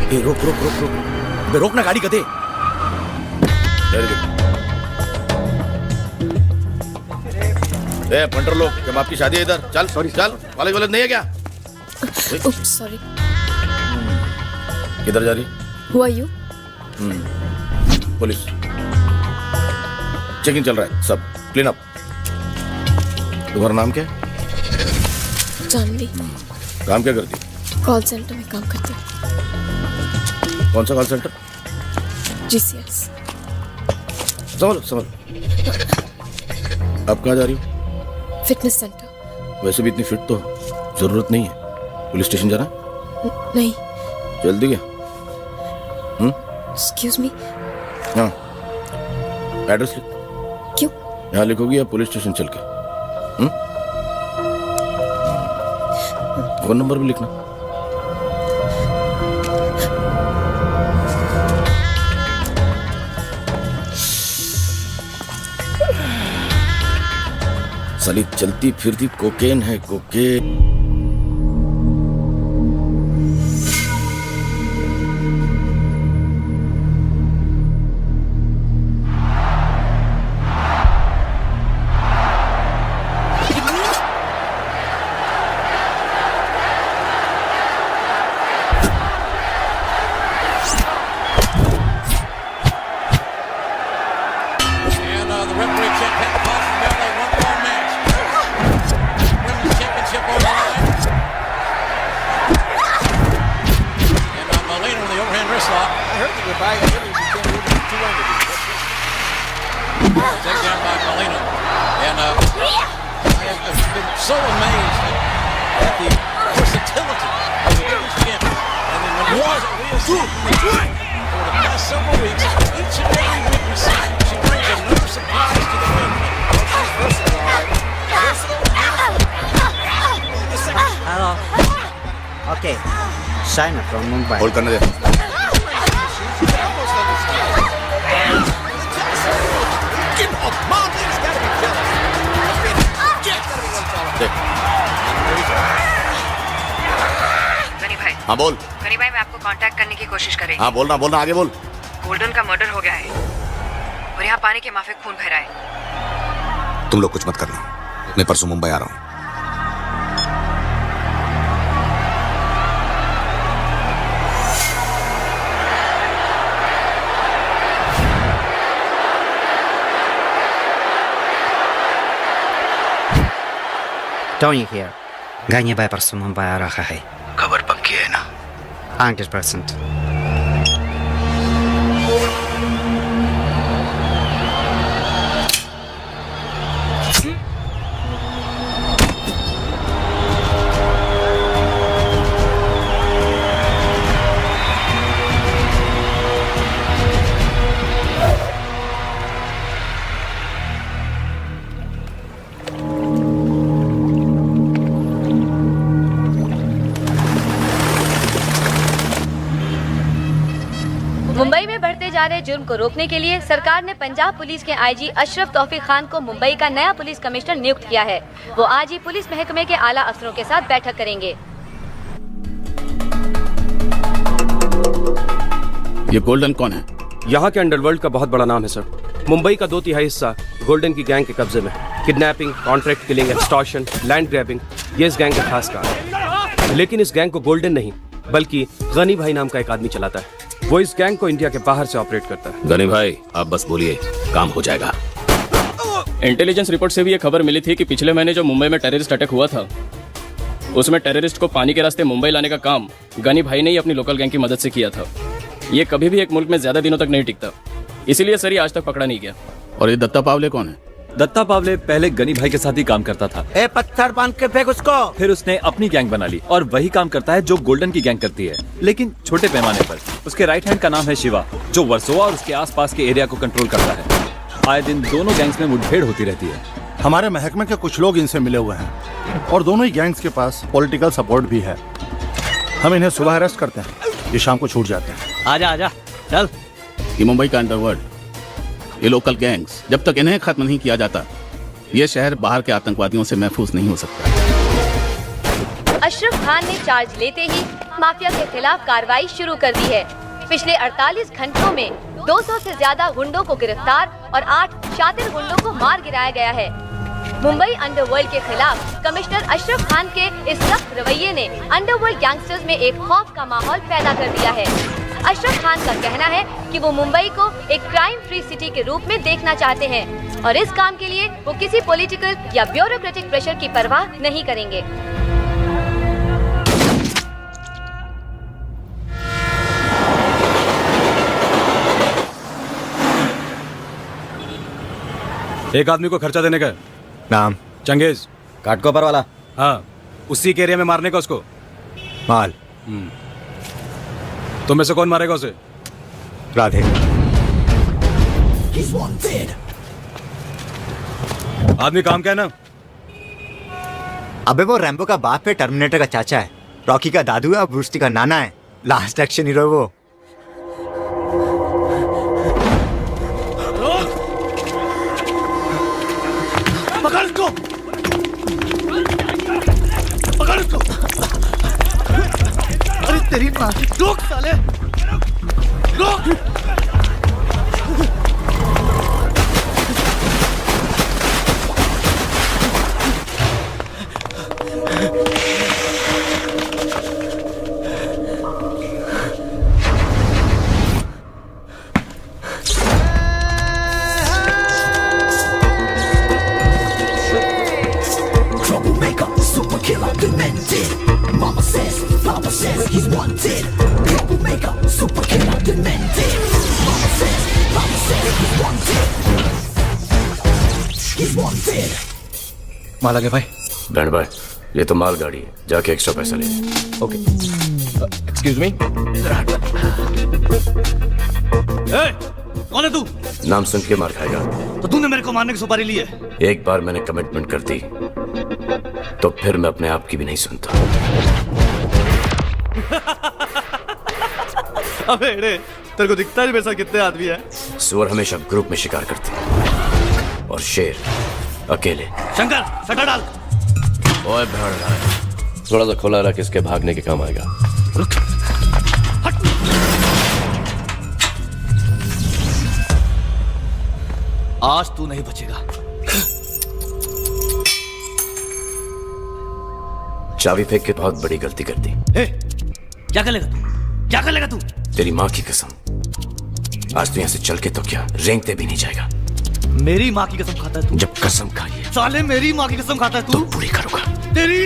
ए, रोक रोक रोक रोक, बे रोक ना गाड़ी गधे। ए पंटर लोग, जब आपकी शादी है इधर, चल सॉरी चल, कॉलेज वॉलेज नहीं है क्या? सॉरी। किधर जा रही? Who are you? Police checking चल रहा है, सब क्लीन अप। तुम्हारा नाम क्या है? जानवी। काम क्या करती? कॉल सेंटर में काम करती हूँ। कौन सा कॉल सेंटर? GCS। समझ समझ। अब कहाँ जा रही हो? Fitness centre. वैसे भी इतनी फिट तो जरूरत नहीं है। पुलिस स्टेशन जाना? नहीं। जल्दी क्या? Excuse me. हाँ, एड्रेस लिख। क्यों? यहाँ लिखोगी या पुलिस स्टेशन चल के? फोन नंबर भी लिखना। साली चलती फिरती कोकेन है, cocaine. Hello. Okay. China from Mumbai. Hold करने दे। गनी भाई। हाँ बोल। गनी भाई, मैं आपको कांटेक्ट करने की कोशिश कर रही हूँ। हाँ बोलना आगे बोल। गोल्डन का मर्डर हो गया है और यहाँ पानी के माफिक खून बह रहा है। तुम लोग कुछ मत करना, मैं परसों मुंबई आ रहा हूँ। Tony here. Gani भाई परसों मुंबई आ रहा है। खबर पक्की है ना? 100%. मुंबई में बढ़ते जा रहे जुर्म को रोकने के लिए सरकार ने पंजाब पुलिस के आईजी अशरफ तौफीक खान को मुंबई का नया पुलिस कमिश्नर नियुक्त किया है। वो आज ही पुलिस महकमे के आला अफसरों के साथ बैठक करेंगे। ये गोल्डन कौन है? यहाँ के अंडरवर्ल्ड का बहुत बड़ा नाम है सर। मुंबई का 2/3 हिस्सा गोल्डन की गैंग के कब्जे में। Kidnapping, contract killing, extortion, land grabbing, ये इस गैंग का खास काम है। लेकिन इस गैंग को गोल्डन नहीं बल्कि गनी भाई नाम का एक आदमी चलाता है। वो इस गैंग को इंडिया के बाहर से ऑपरेट करता है। गनी भाई, आप बस बोलिए, काम हो जाएगा। इंटेलिजेंस रिपोर्ट से भी ये खबर मिली थी कि पिछले महीने जो मुंबई में टेररिस्ट अटैक हुआ था, उसमें टेररिस्ट को पानी के रास्ते मुंबई लाने का काम गनी भाई ने ही अपनी लोकल गैंग की मदद से किया था। ये कभी भी एक मुल्क में ज्यादा दिनों तक नहीं टिकता, इसीलिए सर ये आज तक पकड़ा नहीं गया। और ये दत्ता पावले कौन है? दत्ता पावले पहले गनी भाई के साथ ही काम करता था। ए पत्थर बांध के फेंक उसको। फिर उसने अपनी गैंग बना ली और वही काम करता है जो गोल्डन की गैंग करती है, लेकिन छोटे पैमाने पर। उसके राइट हैंड का नाम है शिवा, जो वर्सोवा और उसके आसपास के एरिया को कंट्रोल करता है। आए दिन दोनों गैंग्स में मुठभेड़ होती रहती है। हमारे महकमे के कुछ लोग इनसे मिले हुए हैं और दोनों ही गैंग्स के पास पॉलिटिकल सपोर्ट भी है। हम इन्हें सुबह अरेस्ट करते हैं, ये शाम को छूट जाते हैं। आजा आजा चल। ये मुंबई का अंडरवर्ल्ड, ये लोकल गैंग्स, जब तक इन्हें खत्म नहीं किया जाता ये शहर बाहर के आतंकवादियों से महफूज नहीं हो सकता। अशरफ खान ने चार्ज लेते ही ड्रग माफिया के खिलाफ कार्रवाई शुरू कर दी है। पिछले 48 घंटों में 200 से ज्यादा गुंडों को गिरफ्तार और 8 शातिर गुंडों को मार गिराया गया है। मुंबई अंडरवर्ल्ड के खिलाफ कमिश्नर अशरफ खान के इस सख्त रवैये ने अंडरवर्ल्ड गैंगस्टर्स में एक खौफ का माहौल पैदा कर दिया है। अशरफ खान का कहना है कि वो मुंबई को एक क्राइम फ्री सिटी के रूप में देखना चाहते हैं और इस काम के लिए वो किसी पॉलिटिकल या ब्यूरोक्रेटिक प्रेशर की परवाह नहीं करेंगे। एक आदमी को खर्चा देने का नाम चंगेज काटकोपर वाला। हाँ, उसी के एरिया में मारने का उसको। माल तुम में से कौन मारेगा उसे? राधे। आदमी काम क्या है ना? अबे वो रैम्बो का बाप है, टर्मिनेटर का चाचा है, रॉकी का दादू है और ब्रूस ली का नाना है। लास्ट एक्शन हीरो है वो। पकड़ इसको, पकड़ इसको। अरे तेरी माँ की, रोक साले, रोक। माल आ गया भाई। बैंड भाई, ये तो माल गाड़ी है, जाके एक्स्ट्रा पैसा ले। ओके। Excuse me. कौन है तू? नाम सुन के मार खाएगा। तो तूने मेरे को मारने की सुपारी ली है? एक बार मैंने कमिटमेंट कर दी तो फिर मैं अपने आप की भी नहीं सुनता। अबे रे, तेरे को दिखता नहीं मेरे साथ कितने आदमी है? सुअर हमेशा ग्रुप में शिकार करते हैं और शेर अकेले। शंकर, सटा डाल। ओए भेड़ भाई, थोड़ा सा खुला रख, इसके भागने के काम आएगा। आज तू नहीं बचेगा। चाबी फेंक के बहुत बड़ी गलती कर दी। क्या कर लेगा तू? क्या कर लेगा तू? तेरी माँ की कसम, आज तू यहाँ से चल के तो क्या, रेंगते भी नहीं जाएगा। मेरी माँ की कसम खाता है तू? जब कसम खाई है साले, मेरी माँ की कसम खाता है तू? तो पूरी करूंगा। तेरी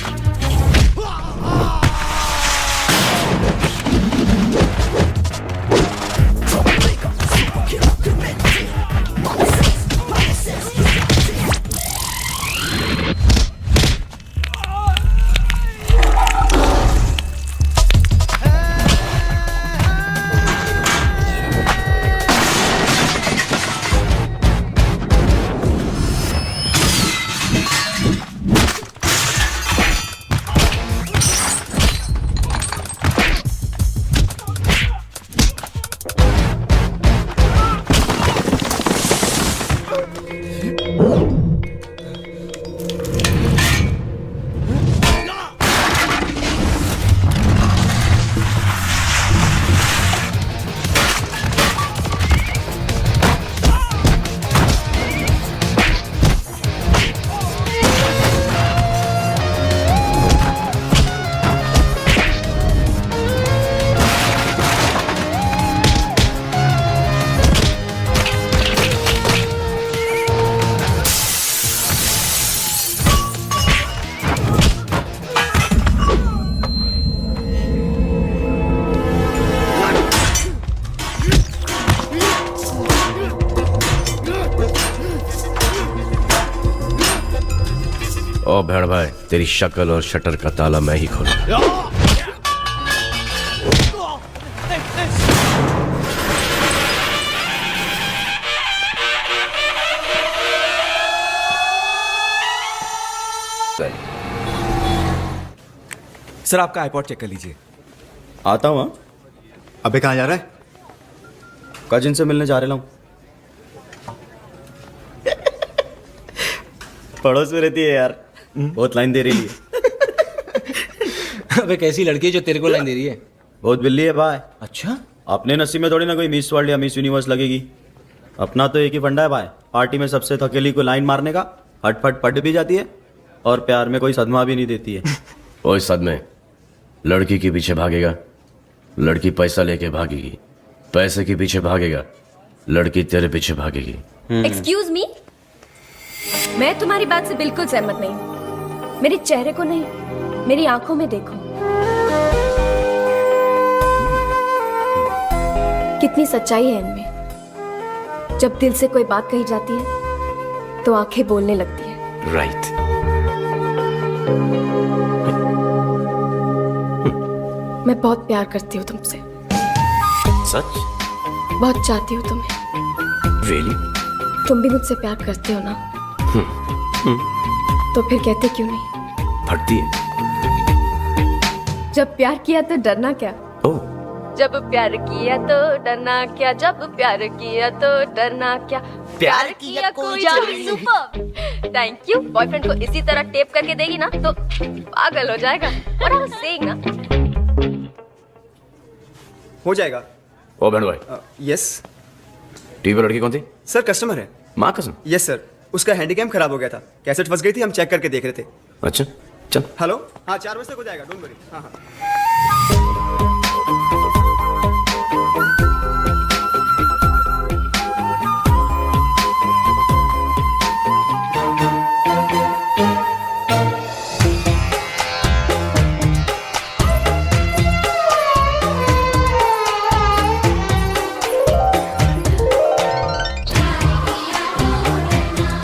ओ भेड़ भाई, तेरी शक्ल और शटर का ताला मैं ही खोलूं। सर आपका आईपॉड चेक कर लीजिए। आता हूँ। अबे कहाँ जा रहा है? कजिन से मिलने जा रहा हूँ। पड़ोस में रहती है यार, बहुत लाइन दे रही है। अबे कैसी लड़की है जो तेरे को लाइन दे रही है? बहुत बिल्ली है भाई। अच्छा, अपने नसीब में थोड़ी ना कोई मिस वर्ल्ड या मिस यूनिवर्स लगेगी। अपना तो एक ही फंडा है भाई, पार्टी में सबसे थकेली को लाइन मारने का। हटफट पट भी जाती है और प्यार में कोई सदमा भी नहीं देती है। ओए सदमे, लड़की के पीछे भागेगा, लड़की पैसा लेके भागेगी। पैसे के पीछे भागेगा, लड़की तेरे पीछे भागेगी। एक्सक्यूज मी, मैं तुम्हारी बात से बिल्कुल सहमत नहीं हूँ। मेरे चेहरे को नहीं, मेरी आंखों में देखो, कितनी सच्चाई है इनमें। जब दिल से कोई बात कही जाती है तो आंखें बोलने लगती है। राइट। मैं बहुत प्यार करती हूँ तुमसे, सच? बहुत चाहती हूँ तुम्हें। रियली? तुम भी मुझसे प्यार करते हो ना? तो फिर कहते क्यों नहीं? फटती है। जब प्यार किया तो डरना क्या? ओह, जब प्यार किया तो डरना क्या, जब प्यार किया तो डरना क्या, प्यार किया कोई सुपर। Thank you. बॉयफ्रेंड को इसी तरह टेप करके देगी ना तो पागल हो जाएगा। What I was saying ना। हो जाएगा। ओ बहन भाई। यस टीवी पर लड़की कौन थी? सर, कस्टमर है। माँ कसम? यस सर, उसका हैंडीकैम खराब हो गया था, कैसेट फंस गई थी, हम चेक करके देख रहे थे। अच्छा चल। हेलो, हाँ 4 बजे तक हो जाएगा, डोंट वरी। हाँ हाँ।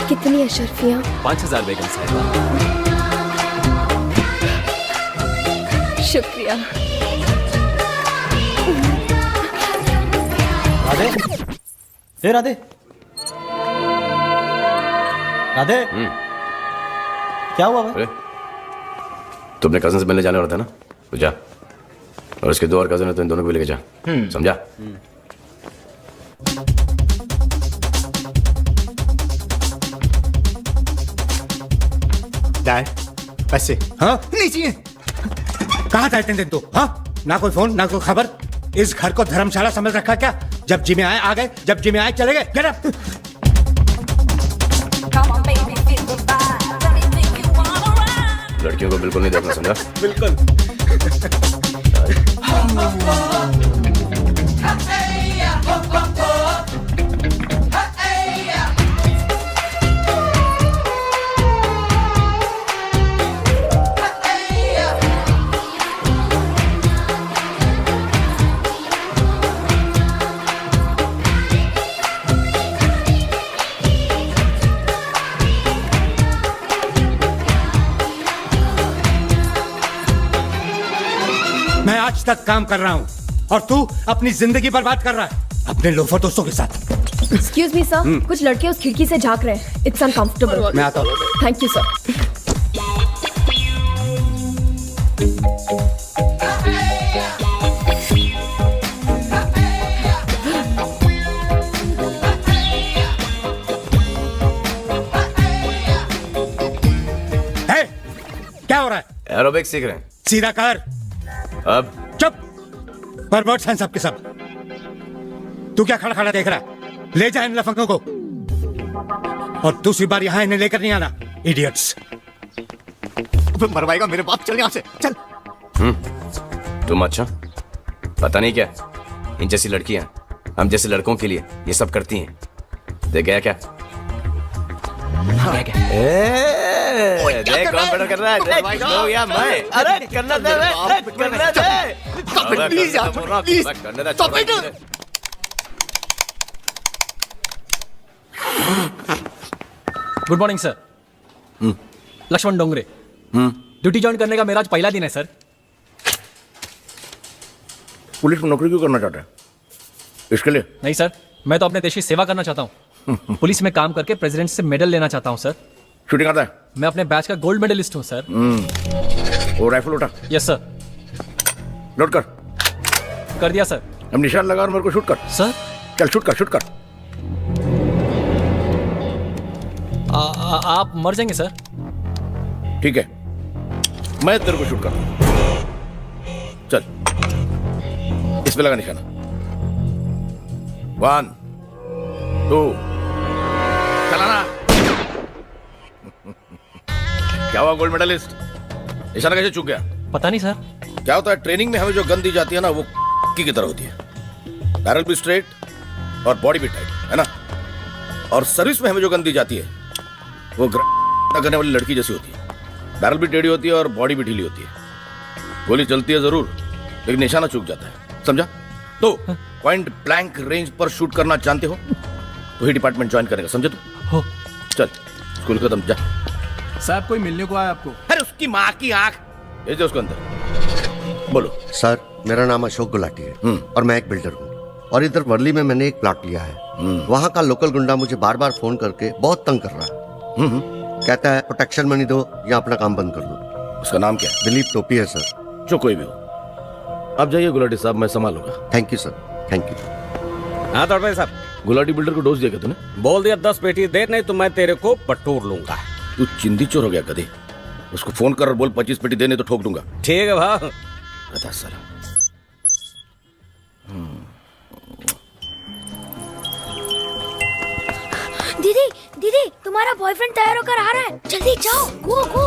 कितनी अशरफियाँ। 5000 बेगम साहिबा। शुक्रिया। राधे, हे राधे, राधे, क्या हुआ भाई? तू अपने कजन से मिलने जाने वाला था ना, तो जा। और उसके 2 और कजन है तो इन दोनों को भी लेके जा। समझा? डैड, पैसे? हाँ, नहीं चाहिए। कहाँ था इतने दिन तू? हाँ, ना कोई फोन ना कोई खबर। इस घर को धर्मशाला समझ रखा क्या? जब जी में आए आ गए, जब जी में आए चले गए। Get up. लड़कियों को बिल्कुल नहीं देखना, समझा? बिल्कुल। मैं आज तक काम कर रहा हूँ और तू अपनी जिंदगी बर्बाद कर रहा है अपने लोफर दोस्तों के साथ। एक्सक्यूज मी सर, कुछ लड़के उस खिड़की से झांक रहे हैं। It's uncomfortable. मैं आता हूँ। Thank you sir. क्या हो रहा है? एरोबिक सीख रहे हैं। सीधा कर। अब चुप। परवर्ट्स हैं सब के सब। तू क्या खड़ा खड़ा देख रहा है? ले जा इन लफंगों को और दूसरी बार यहाँ इन्हें लेकर नहीं आना। इडियट्स। मरवाएगा मेरे बाप। चल यहाँ से, चल। तुम अच्छा पता नहीं क्या, इन जैसी लड़कियां हम जैसे लड़कों के लिए ये सब करती हैं। देख गया क्या? देख कौन बड़ा कर रहा है। हो गया मैं। अरे करना दे, करना दे। प्लीज यार, प्लीज करने दे। Stop it. Good morning sir. Laxman Dongre. Duty join करने का मेरा आज पहला दिन है सर। पुलिस में नौकरी क्यों करना चाहता है? इसके लिए? नहीं सर, मैं तो अपने देश की सेवा करना चाहता हूँ। पुलिस में काम करके प्रेसिडेंट से मेडल लेना चाहता हूँ सर। शूटिंग आता है? मैं अपने बैच का गोल्ड मेडलिस्ट हूँ सर। वो राइफल उठा। Yes sir. लोड कर। कर दिया सर। हम निशान लगा और मेरे को शूट कर। सर चल शूट कर, शूट कर। आप मर जाएंगे सर। ठीक है, मैं तेरे को शूट कर। चल, इस पे लगा निशाना। 1 2 चलाना। क्या हुआ गोल्ड मेडलिस्ट, निशाना कैसे चूक गया? पता नहीं सर। क्या होता है, ट्रेनिंग में हमें जो गन दी जाती है ना, वो की तरह होती है। बैरल भी स्ट्रेट और बॉडी भी टाइट, है ना। और सर्विस में हमें जो गन दी जाती है वो करने वाली लड़की जैसी होती है। बैरल भी टेढ़ी होती है और बॉडी भी ढीली होती है। गोली चलती है जरूर, लेकिन निशाना चूक जाता है, समझा? तो पॉइंट ब्लैंक रेंज पर शूट करना जानते हो तो ही डिपार्टमेंट ज्वाइन करेगा, समझे? तू चल, स्कूल खत्म, जा। साहब कोई मिलने को आया आपको? अरे उसकी माँ की आंख, भेज दे उसको अंदर। बोलो। सर, मेरा नाम अशोक गुलाटी है और मैं एक बिल्डर हूँ और इधर वर्ली में मैंने एक प्लॉट लिया है। वहाँ का लोकल गुंडा मुझे बार बार फोन करके बहुत तंग कर रहा है। कहता है प्रोटेक्शन मनी दो या अपना काम बंद कर दो। उसका नाम क्या है? दिलीप टोपी है सर। जो कोई भी हो, अब जाइए गुलाटी साहब, मैं संभालूंगा। Thank you sir, thank you. हाँ दौड़ भाई साहब, गुलाटी बिल्डर को डोज दिया क्या तूने? बोल दिया 10 पेटी दे, नहीं तो मैं तेरे को बटोर लूंगा। तू चिंदी चोर हो गया कदे? उसको फोन कर और बोल 25 पेटी देने तो ठोक दूंगा। ठीक है भाई। बता साला। दीदी दीदी, तुम्हारा बॉयफ्रेंड तैयार होकर आ रहा है, जल्दी जाओ, गो गो।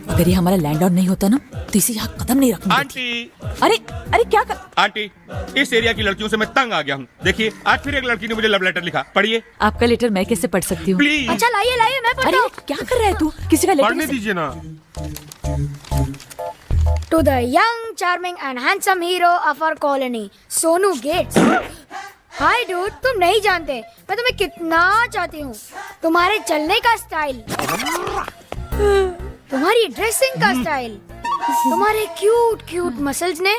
अगर ये हमारा लैंड ऑन नहीं होता ना तो इसे यहाँ कदम नहीं रखना। आंटी, अरे अरे क्या कर... आंटी, इस एरिया की लड़कियों से मैं तंग आ गया हूँ। देखिए, आज फिर एक लड़की ने मुझे लव लेटर लिखा, पढ़िए। आपका लेटर मैं कैसे पढ़ सकती हूँ? प्लीज। अच्छा लाइए लाइए, मैं पढ़ता हूँ। क्या कर रहा है तू? किसी का लेटर पढ़ने दीजिए ना। To the young charming and handsome hero of our colony, Sonu Gates. Hi dude, तुम नहीं जानते मैं तुम्हें कितना चाहती हूँ। तुम्हारे चलने का स्टाइल, तुम्हारी ड्रेसिंग का स्टाइल, तुम्हारे क्यूट क्यूट मसल्स ने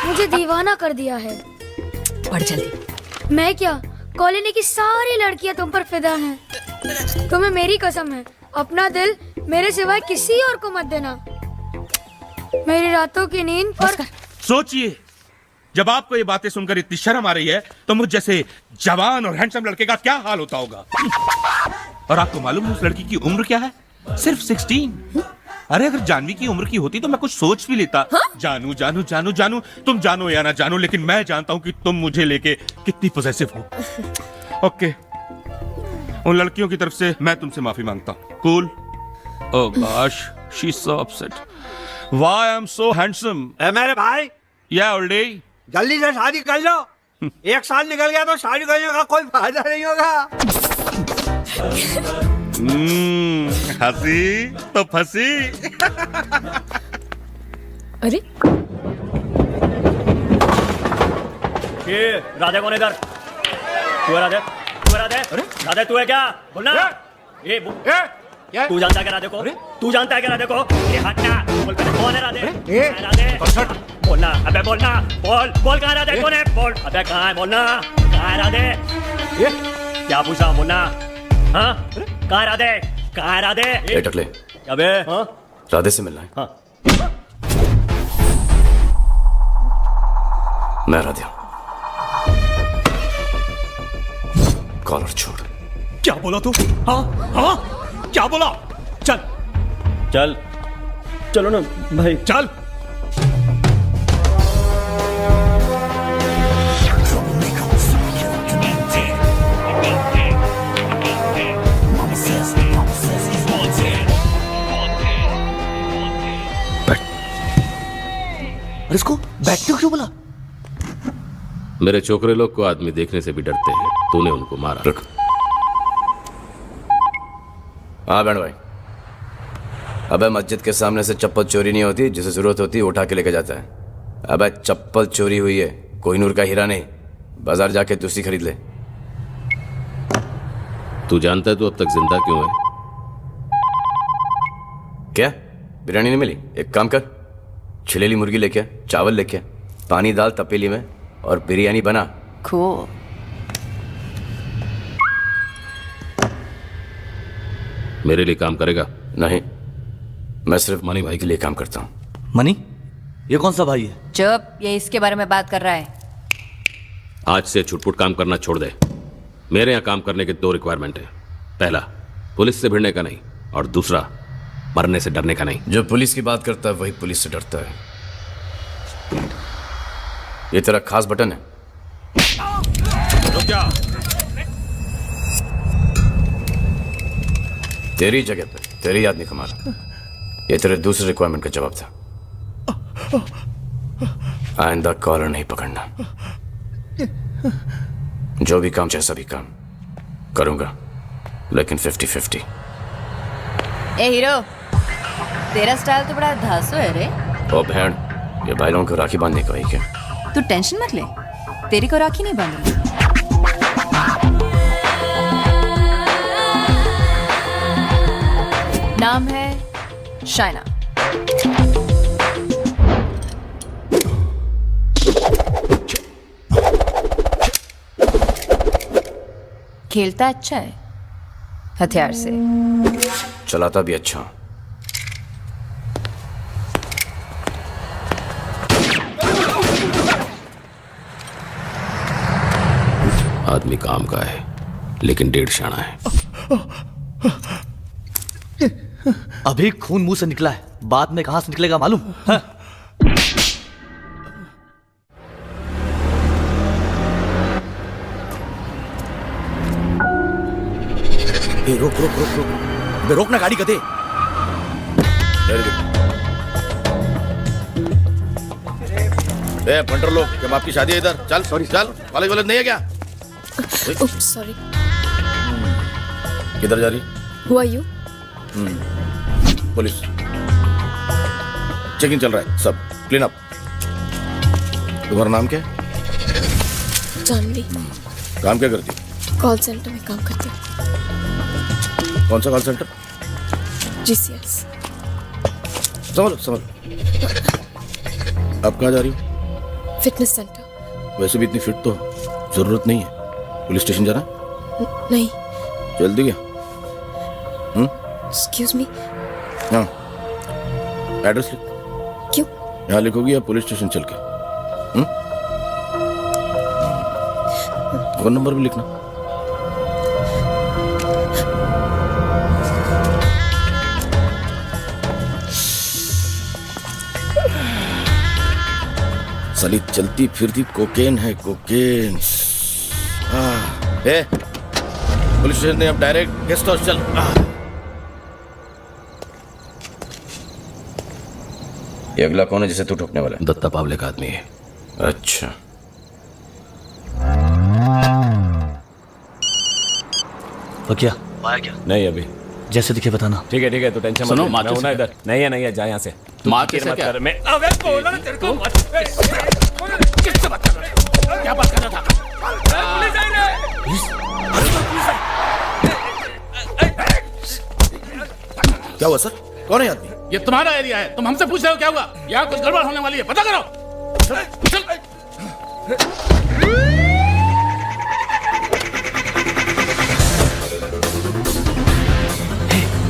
मुझे दीवाना कर दिया है। पढ़ जल्दी। मैं क्या, कॉलोनी की सारी लड़कियां तुम पर फिदा हैं। तुम्हें मेरी कसम है, अपना दिल मेरे सिवाय किसी और को मत देना। मेरी रातों की नींद पर सोचिए, जब आपको ये बातें सुनकर इतनी शर्म आ रही है तो मुझ जैसे जवान और हैंडसम लड़के का क्या हाल होता होगा। और आपको मालूम है उस लड़की की उम्र क्या है? सिर्फ 16। अरे अगर जानवी की उम्र की होती तो मैं कुछ सोच भी लेता। जानू जानू जानू जानू, तुम जानो या ना जानो, लेकिन मैं जानता हूँ कि तुम मुझे लेके कितनी पॉसेसिव हो। ओके, उन लड़कियों की तरफ से मैं तुमसे माफी मांगता हूँ। Cool. Oh gosh, she is so upset. Why I am so handsome. मेरे भाई, या ओल्डी, जल्दी से शादी कर लो। 1 साल निकल गया तो शादी करने का कोई फायदा नहीं होगा। हंसी तो फंसी। अरे ये राधे कौन है इधर? तू है राधे? तू है राधे? राधे तू है क्या? बोलना। ये तू जानता है क्या राधे को? तू जानता है क्या राधे को? ये हटना, बोल पहले कौन है राधे? राधे बोलना, अबे बोलना, बोल बोल कहाँ राधे? कौन है? बोल, अबे कहाँ है? बोलना, कहाँ है राधे? क्या पूछा? बोलना। हाँ, कहाँ है राधे? कहाँ है राधे? टकले, अबे राधे से मिलना है। हाँ। मैं राधे, कॉलर छोड़। क्या बोला तू? हाँ हाँ, क्या बोला? चल चल, चलो ना भाई, चल। इसको बैठते क्यों बोला? मेरे छोकरे लोग को आदमी देखने से भी डरते हैं, तूने उनको मारा। रुक। हाँ बैंड भाई, अबे मस्जिद के सामने से चप्पल चोरी नहीं होती, जिसे जरूरत होती है उठा के लेके जाता है। अबे चप्पल चोरी हुई है, कोहिनूर का हीरा नहीं। बाजार जाके दूसरी खरीद ले। तू जानता है तू अब तक जिंदा क्यों है? क्या बिरयानी नहीं मिली? एक काम कर, छिलेली मुर्गी लेके आ, चावल लेके आ, पानी डाल तपेली में और बिरयानी बना। Cool. मेरे लिए काम करेगा? नहीं, मैं सिर्फ मनी भाई के लिए काम करता हूँ। मनी? ये कौन सा भाई है? चुप, ये इसके बारे में बात कर रहा है। आज से छुटपुट काम करना छोड़ दे। मेरे यहाँ काम करने के 2 रिक्वायरमेंट है। पहला, पुलिस से भिड़ने का नहीं, और दूसरा, मरने से डरने का नहीं। जो पुलिस की बात करता है वही पुलिस से डरता है। ये तेरा खास बटन है। रुक जा। तेरी जगह पे तेरी आदमी का मारा। ये तेरे दूसरे रिक्वायरमेंट का जवाब था। आइंदा कॉलर नहीं पकड़ना। जो भी काम जैसा भी काम करूंगा, लेकिन 50-50। ए हीरो, तेरा स्टाइल तो बड़ा धांसू है रे। ओ बहन, ये भाई लोगों को राखी बांधने का है क्या? तू टेंशन मत ले, तेरी को राखी नहीं बांधूंगी। नाम है शाइना। खेलता अच्छा है हथियार से, चलाता भी अच्छा हूं। आदमी काम का है लेकिन 1.5 शाना है। अभी खून मुंह से निकला है, बाद में कहां से निकलेगा मालूम है? रोक रोक रोक रोक बे, रोकना गाड़ी कदे। पंटर लोग, जब आपकी शादी है इधर, चल सॉरी चल। कॉलेज वॉलेज नहीं है क्या? सॉरी। किधर जा रही? Who are you? Police checking चल रहा है, सब क्लीन अप। तुम्हारा नाम क्या है? जानवी। काम क्या करती? कॉल सेंटर में काम करती हूँ। कौन सा कॉल सेंटर? GCS। समझ समझ। अब कहाँ जा रही हो? Fitness centre. वैसे भी इतनी फिट तो जरूरत नहीं है। पुलिस स्टेशन जाना? नहीं। जल्दी क्या? Excuse me. हाँ, एड्रेस लिख। क्यों? यहाँ लिखोगी या पुलिस स्टेशन चल के? फोन नंबर भी लिखना। साली चलती फिरती कोकेन है, कोकेन। पुलिस स्टेशन ने अब डायरेक्ट गेस्ट हाउस चल। ये अगला कौन है जिसे तू ठोकने वाला है? दत्ता पावले का आदमी है। अच्छा, तो क्या आया क्या? नहीं अभी। जैसे दिखे बताना। ठीक है तू टेंशन मत सुनो, ले। माँ मैं के हूं ना से इधर। नहीं है जा यहाँ से। तू माँ के फिक्र से मत क्या? कर। मैं अबे बोला ना तेरे को। किससे बात कर रहा है? क्या बात कर रहा था? पुलिस आई है। क्या हुआ सर? कौन है आदमी? ये तुम्हारा एरिया है, तुम हमसे पूछ रहे हो क्या हुआ? यहाँ कुछ गड़बड़ होने वाली है, पता करो। चल।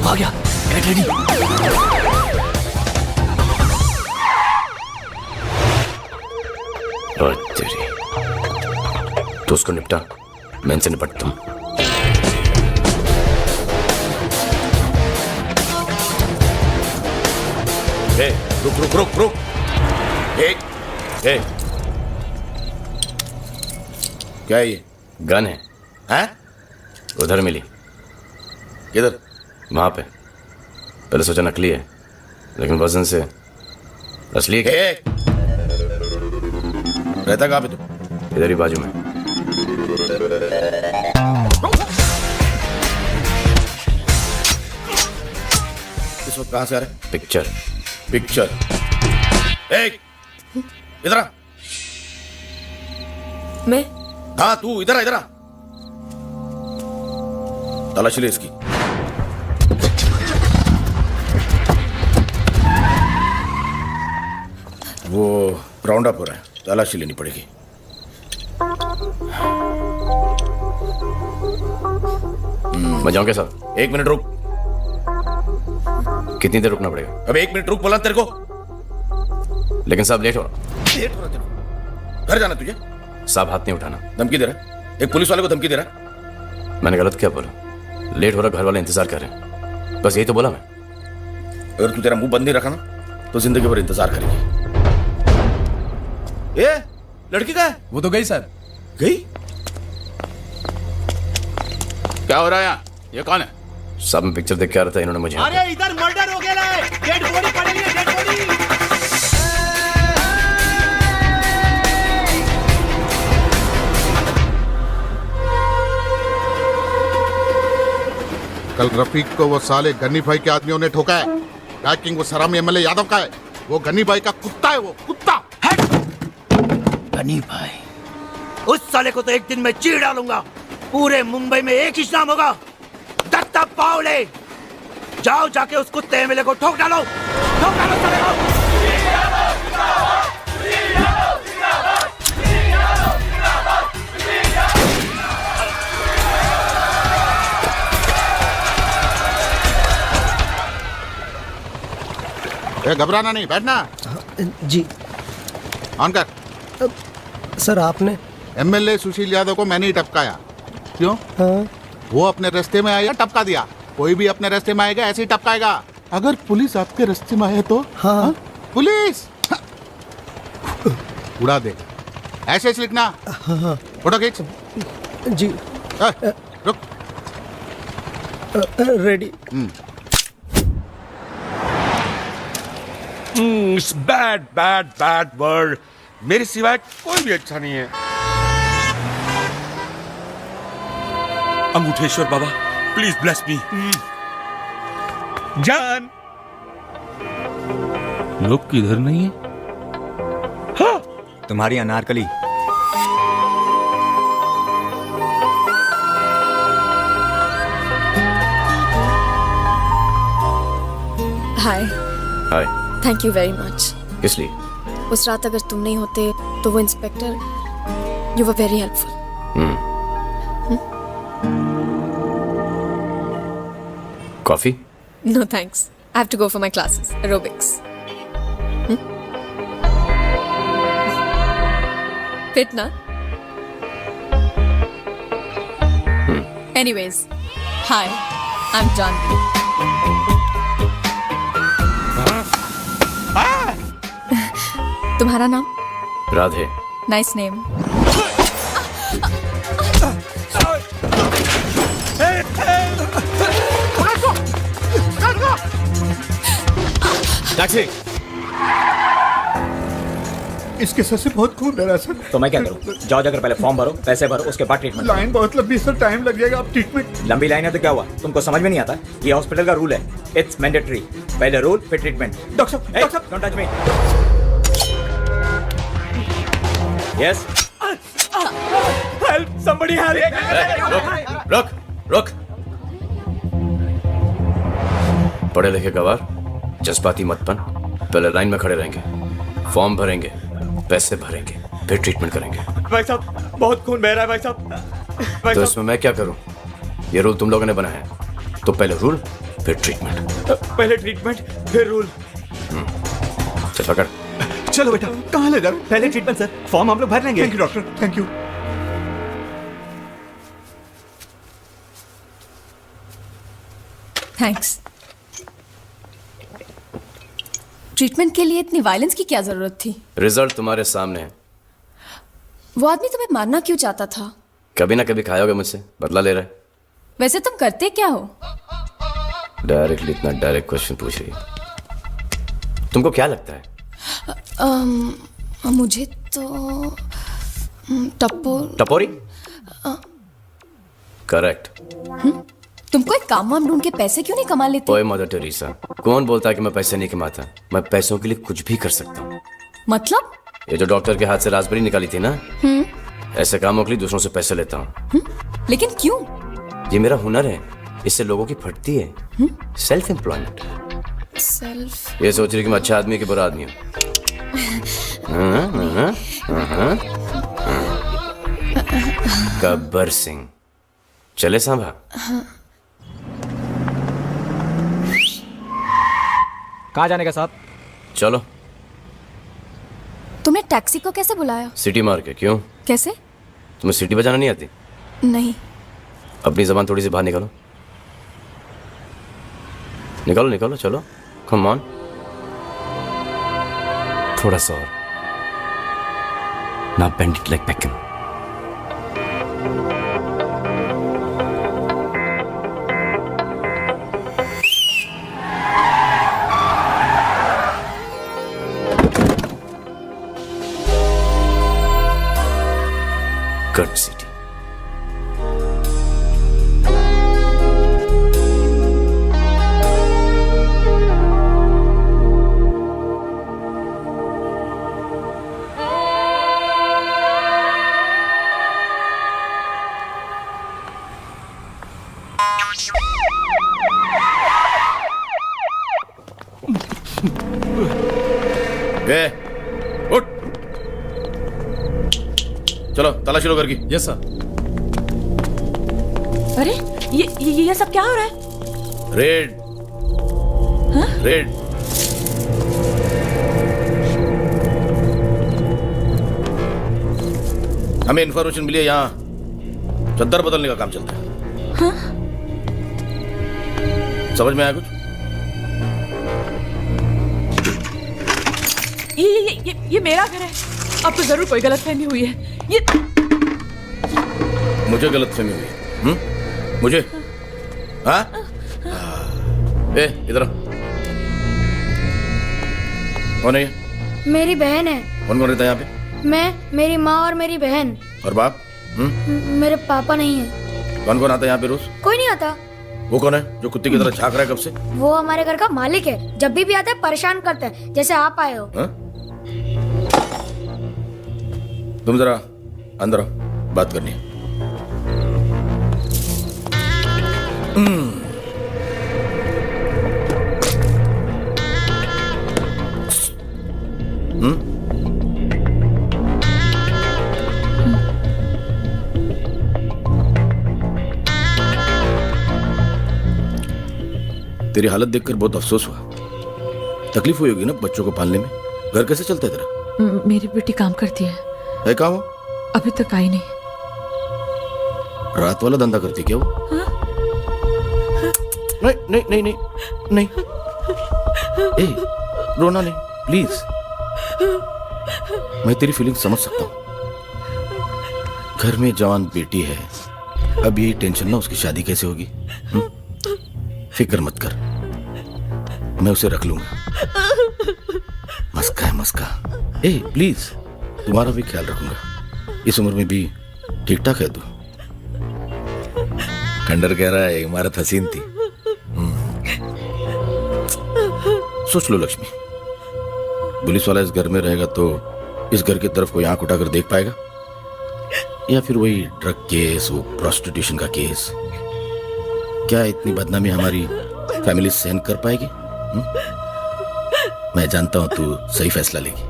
आ गया, गेट रेडी। और तेरी तो उसको निपटा, मैं इनसे निपटता हूं। रुक रुक रुक रुक। क्या है ये? गन है। हैं? उधर मिली। किधर? वहां पे। पहले सोचा नकली है, लेकिन वजन से असली है। रहता कहाँ पे तू? इधर ही बाजू में। इस वक्त कहाँ से आ रहे? पिक्चर। इधर आ। मैं? हाँ तू इधर आ, इधर आ। तलाशी ले इसकी। वो राउंड अप हो रहा है, तलाशी लेनी पड़ेगी। मैं जाऊं क्या साहब? 1 मिनट रुक। कितनी देर रुकना पड़ेगा? अब 1 मिनट रुक बोला तेरे को। लेकिन साहब लेट हो रहा। लेट हो रहा तेरे? घर जाना तुझे? साहब हाथ नहीं उठाना। धमकी दे रहा है? एक पुलिस वाले को धमकी दे रहा है? मैंने गलत क्या बोला? लेट हो रहा, घर वाले इंतजार कर रहे हैं, बस यही तो बोला मैं। अगर तू तेरा मुंह बंद नहीं रखा ना तो जिंदगी भर इंतजार करेगी। ए, लड़की का है? वो तो गई सर। गई? क्या हो रहा है यहाँ? ये कौन है? सब में पिक्चर देख के आ रहा था, इन्होंने मुझे अरे इधर मर्डर हो गया है, डेड बॉडी पड़ी है, डेड बॉडी। कल रफीक को वो साले गन्नी भाई के आदमियों ने ठोका है। पैकिंग वो सरामी एमएलए यादव का है। वो गन्नी भाई का कुत्ता है, वो कुत्ता। गन्नी भाई, उस साले को तो एक दिन में चीर डालूंगा। पूरे मुंबई में एक ही नाम होगा, दत्ता पावले। जाओ जाके उस कुत्ते एमएलए को ठोक डालो, ठोक डालो साले को। घबराना नहीं, बैठना। जी। ऑन कर। सर आपने एमएलए सुशील यादव को मैंने ही टपकाया। क्यों? हाँ। वो अपने रास्ते में आया, टपका दिया। कोई भी अपने रास्ते में आएगा ऐसे ही टपकाएगा। अगर पुलिस आपके रास्ते में आए तो? हाँ। पुलिस उड़ा दे। ऐसे ही लिखना। हाँ। फोटो खींच। जी। रुक। Ready. Bad bad bad word. मेरे सिवाय कोई भी अच्छा नहीं है। अंगूठेश्वर बाबा, प्लीज ब्लेस मी। जान, लोग किधर नहीं है? हाँ? तुम्हारी Anarkali. Hi. Hi. Thank you very much. किस लिए? उस रात अगर तुम नहीं होते तो वो inspector, you were very helpful. Coffee? No thanks, I have to go for my classes, aerobics. Fit ना? Anyways, hi, I am Janhvi. तुम्हारा नाम? राधे। Nice name. टैक्सी। इसके सर से बहुत खून बह रहा है सर। तो मैं क्या करूं? जाओ जाकर पहले फॉर्म भरो, पैसे भरो, उसके बाद ट्रीटमेंट। लाइन बहुत लंबी सर, टाइम लग जाएगा। आप ट्रीटमेंट। लंबी लाइन है तो क्या हुआ? तुमको समझ में नहीं आता? ये हॉस्पिटल का रूल है, इट्स मैंडेटरी। पहले रूल फिर ट्रीटमेंट। डॉक्टर साहब, don't touch me. Yes, help, somebody help. रुक रुक। पढ़े लिखे गवार, जज्बाती मत बन। पहले लाइन में खड़े रहेंगे, फॉर्म भरेंगे, पैसे भरेंगे, फिर ट्रीटमेंट करेंगे। भाई साहब, बहुत खून बह रहा है भाई साहब। तो इसमें मैं क्या करूं? ये रूल तुम लोगों ने बनाया है, तो पहले रूल फिर ट्रीटमेंट। पहले ट्रीटमेंट फिर रूल। चल पकड़। चलो बेटा, कहाँ ले जाओ? पहले ट्रीटमेंट सर, फॉर्म हम लोग भर लेंगे। Thank you doctor, thank you. Thanks. Treatment के लिए इतनी वायलेंस की क्या जरूरत थी? रिजल्ट तुम्हारे सामने है। वो आदमी तुम्हें मारना क्यों चाहता था? कभी ना कभी खाया होगा मुझसे, बदला ले रहा है। वैसे तुम करते क्या हो? डायरेक्टली इतना डायरेक्ट क्वेश्चन पूछ रही है। तुमको क्या लगता है? मुझे तो टपोरी? करेक्ट। तुमको एक काम वाम ढूंढ के पैसे क्यों नहीं कमा लेते? ओए मदर टेरेसा, कौन बोलता है कि मैं पैसे नहीं कमाता? मैं पैसों के लिए कुछ भी कर सकता हूँ। मतलब? ये जो डॉक्टर के हाथ से रास्पबेरी निकाली थी ना, ऐसे कामों के लिए दूसरों से पैसे लेता हूँ। लेकिन क्यों? ये मेरा हुनर है, इससे लोगों की फटती है। Self employment. सेल्फ? ये सोच रही कि मैं अच्छा आदमी कि बुरा आदमी हूँ? गब्बर सिंह, चले सांभा? कहाँ जाने का साहब? चलो। तुमने टैक्सी को कैसे बुलाया? सिटी मार के। क्यों? कैसे? तुम्हें सिटी बजाना नहीं आती? नहीं। अपनी जबान थोड़ी सी बाहर निकालो। निकालो निकालो, चलो। कम ऑन, थोड़ा सा और. Now bend it like Beckham. Good city. गए, उठ, चलो तलाशी लो घर की. Yes sir. अरे ये सब क्या हो रहा है? रेड. हाँ? रेड. हमें इंफॉर्मेशन मिली है यहाँ चद्दर बदलने का काम चलता है. हाँ? समझ में आया कुछ? ये मेरा घर है. अब तो जरूर कोई गलतफहमी हुई है. ये मुझे गलतफहमी हुई है. मुझे? हाँ? ए इधर कौन है ये? मेरी बहन है. कौन कौन रहता है यहाँ पे? मैं, मेरी माँ और मेरी बहन. और बाप? मेरे पापा नहीं है. कौन कौन आता है यहाँ पे रोज? कोई नहीं आता. वो कौन है जो कुत्ते की तरह झांक रहा है कब से? वो हमारे घर का मालिक है. जब भी आता है परेशान करता है, जैसे आप आए हो. हा? तुम जरा अंदर आओ, बात करनी है. तेरी हालत देखकर बहुत अफसोस हुआ. तकलीफ हुई होगी ना बच्चों को पालने में. घर कैसे चलता है तेरा? मेरी बेटी काम करती है. है कहाँ वो? अभी तक आई नहीं. रात वाला धंधा करती क्या वो? हाँ? नहीं नहीं नहीं नहीं नहीं. ए, रोना नहीं प्लीज. मैं तेरी फीलिंग समझ सकता हूँ. घर में जवान बेटी है. अब यही टेंशन ना उसकी शादी कैसे होगी. फिक्र मत कर, मैं उसे रख लूंगा. मस्का है मस्का. ए प्लीज, तुम्हारा भी ख्याल रखूंगा. इस उम्र में भी ठीक ठाक है तू. खंडर कह रहा है इमारत हसीन थी. सोच लो लक्ष्मी, पुलिस वाला इस घर में रहेगा तो इस घर की तरफ कोई आंख उठाकर देख पाएगा? या फिर वही ड्रग केस, वो प्रोस्टिट्यूशन का केस. क्या इतनी बदनामी हमारी फैमिली सहन कर पाएगी? मैं जानता हूं तू सही फैसला लेगी.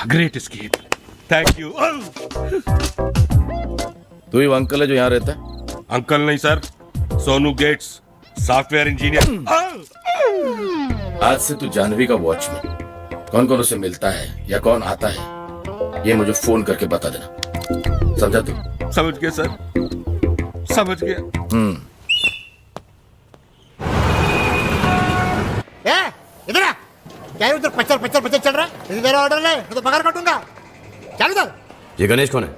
Great escape. Thank you. तू ही वो अंकल है जो यहाँ रहता है? अंकल नहीं sir, Sonu Gates, software engineer. आज से तू जानवी का वॉचमैन. कौन कौन उसे मिलता है या कौन आता है, ये मुझे फोन करके बता देना. समझा तू? समझ गया सर, समझ गया. इधर आ. क्या उधर पचर पचर पचर चल रहा है? इधर ऑर्डर ले, तो पगार काटूंगा. चल इधर. ये गणेश कौन है?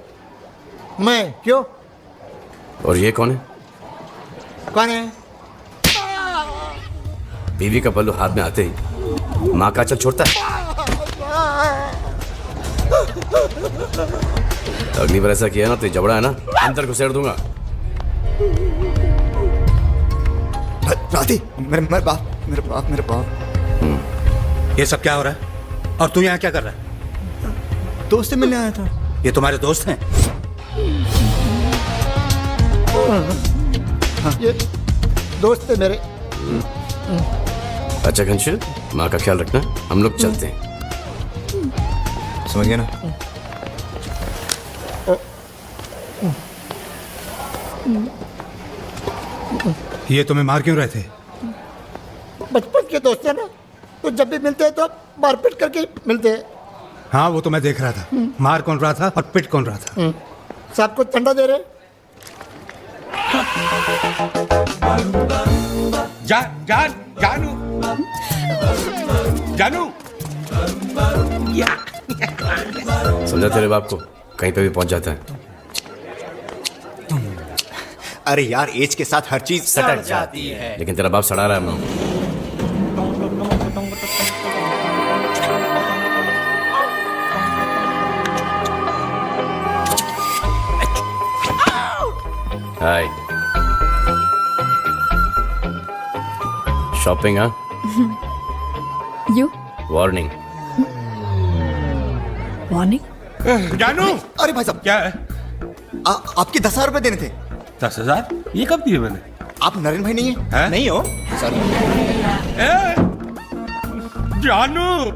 मैं. क्यों? और ये कौन है? कौन है? बीवी का पल्लू हाथ में आते ही माँ का चल छोड़ता है. अगली बार ऐसा किया ना तो ये जबड़ा है ना अंदर घुसेड़ दूंगा. राती, मेरे बाप. ये सब क्या हो रहा है? और तू यहाँ क्या कर रहा है? दोस्त से मिलने आया था. ये तुम्हारे दोस्त हैं? ये दोस्त है मेरे. अच्छा घनश्याम, माँ का ख्याल रखना. हम लोग चलते हैं. समझ गया ना? ये तुम्हें मार क्यों रहे थे? बचपन के दोस्त है ना, तो जब भी मिलते हैं तो मारपीट करके मिलते हैं. हाँ वो तो मैं देख रहा था। मार कौन रहा था और पिट कौन रहा था। साहब को ठंडा दे रहे। जानू जानू समझा तेरे बाप को, कहीं पे भी पहुंच जाता है। अरे यार एज के साथ हर चीज सट जाती है। लेकिन तेरा बाप सड़ा रहा है हम हाय शॉपिंग। हाँ यू वार्निंग। वार्निंग। जानू अरे भाई साहब क्या है? आपके 10,000 रुपए देने थे। 10,000? ये कब दिए मैंने? आप नरेंद्र भाई नहीं है? नहीं हो सॉरी। जानू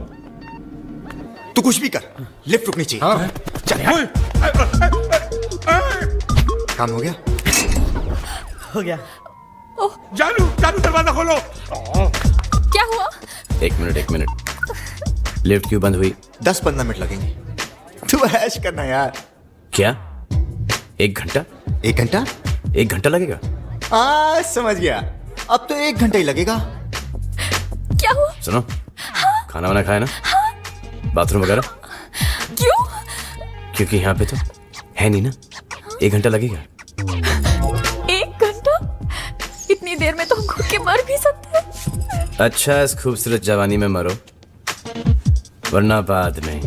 तू कुछ भी कर, लिफ्ट रुकनी चाहिए। हाँ। चल काम हो गया। हो गया। जानू जानू दरवाजा खोलो। क्या हुआ? एक मिनट लिफ्ट क्यों बंद हुई? 10-15 मिनट लगेंगे। तू ऐश करना यार। क्या 1 घंटा? 1 घंटा? 1 घंटा लगेगा? समझ गया। अब तो 1 घंटा ही लगेगा। क्या हुआ? सुनो खाना वाना खाया ना? बाथरूम वगैरह? क्यों? क्योंकि यहाँ पे तो है नहीं ना। 1 घंटा लगेगा। 1 घंटा? इतनी देर में तो हम घुट के मर भी सकते हैं। अच्छा इस खूबसूरत जवानी में मरो, वरना बाद में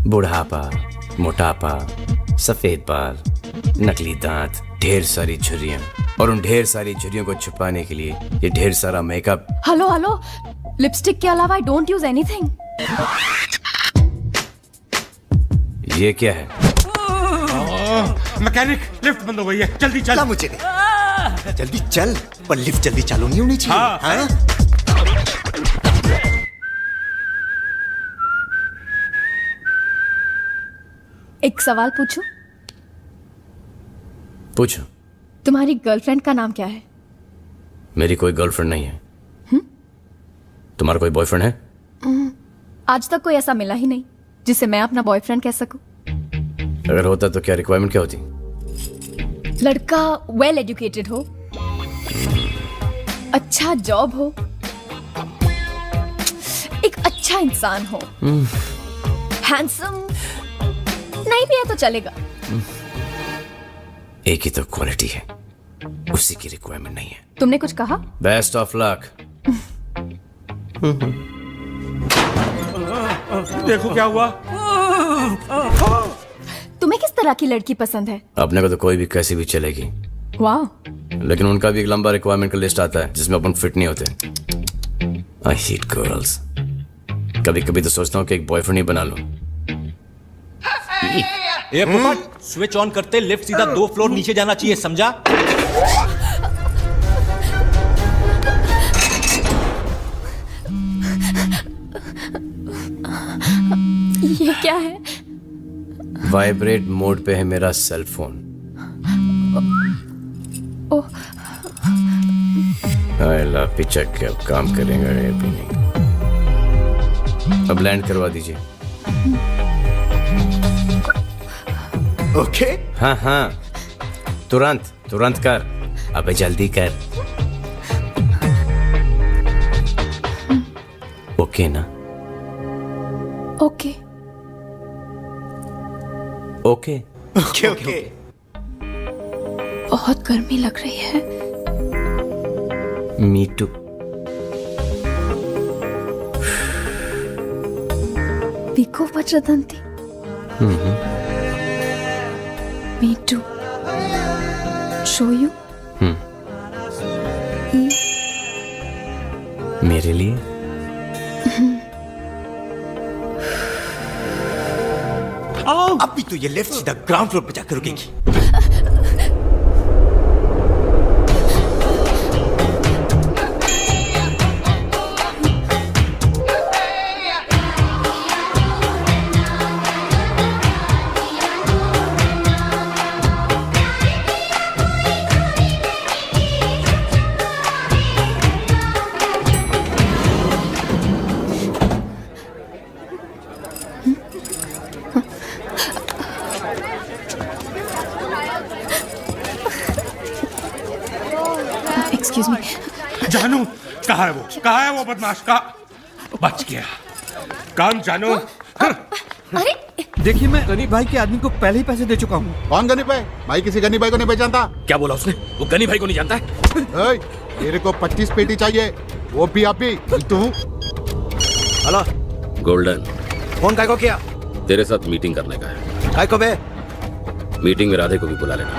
बुढ़ापा, मोटापा, सफेद बाल, नकली दांत, ढेर सारी झुर्रियां, और उन ढेर सारी झुर्रियों को छुपाने के लिए ये ढेर सारा मेकअप। हेलो लिपस्टिक के अलावा आई डोंट यूज एनीथिंग। ये क्या है? मैकेनिक लिफ्ट बंद हो गई है, जल्दी चल। मुझे दे। जल्दी चल, पर लिफ्ट जल्दी चालू नहीं होनी चाहिए। हाँ? एक सवाल पूछूं? पूछो। तुम्हारी गर्लफ्रेंड का नाम क्या है? मेरी कोई गर्लफ्रेंड नहीं है। तुम्हारा कोई बॉयफ्रेंड है? आज तक कोई ऐसा मिला ही नहीं जिसे मैं अपना बॉयफ्रेंड कह सकूं। अगर होता तो क्या रिक्वायरमेंट क्या होती? लड़का वेल एजुकेटेड हो, अच्छा जॉब हो, एक अच्छा इंसान हो, हैंडसम नहीं भी है तो चलेगा। एक ही तो क्वालिटी है, उसी की रिक्वायरमेंट नहीं है। तुमने कुछ कहा? Best of luck. देखो क्या हुआ। तुम्हें किस तरह की लड़की पसंद है? अपने को तो कोई भी कैसी भी चलेगी, वाह। लेकिन उनका भी एक लंबा रिक्वायरमेंट का लिस्ट आता है जिसमें अपन फिट नहीं होते। I hate girls. कभी कभी तो सोचता हूँ कि एक बॉयफ्रेंड ही बना लूं। ए पोपट, स्विच ऑन करते लिफ्ट सीधा 2 फ्लोर नीचे जाना चाहिए, समझा? ये क्या है? वाइब्रेट मोड पे है मेरा सेल फोन। ओह, पिचक के अब काम करेंगे भी नहीं। अब लैंड करवा दीजिए। ओके। हाँ तुरंत कर। अबे जल्दी कर। ओके ना? ओके। बहुत गर्मी लग रही है। Me too. Pico Vajradanti. Me too. Show you? मेरे लिए? अभी तो ये लिफ्ट सीधा ग्राउंड फ्लोर पे जाकर रुकेगी। Excuse me. जानू कहाँ है वो? कहाँ है वो बदमाश? कहाँ? बच गया। काम जानू। अरे देखिए, मैं गनी भाई के आदमी को पहले ही पैसे दे चुका हूँ। कौन गनी भाई? भाई किसी गनी भाई को नहीं पहचानता। क्या बोला उसने? वो गनी भाई को नहीं जानता है? मेरे को 25 पेटी चाहिए, वो भी अभी। तू हेलो गोल्डन, फोन काय को किया? तेरे साथ मीटिंग करने का है। काय को बे? मीटिंग में राधे को भी बुला लेना।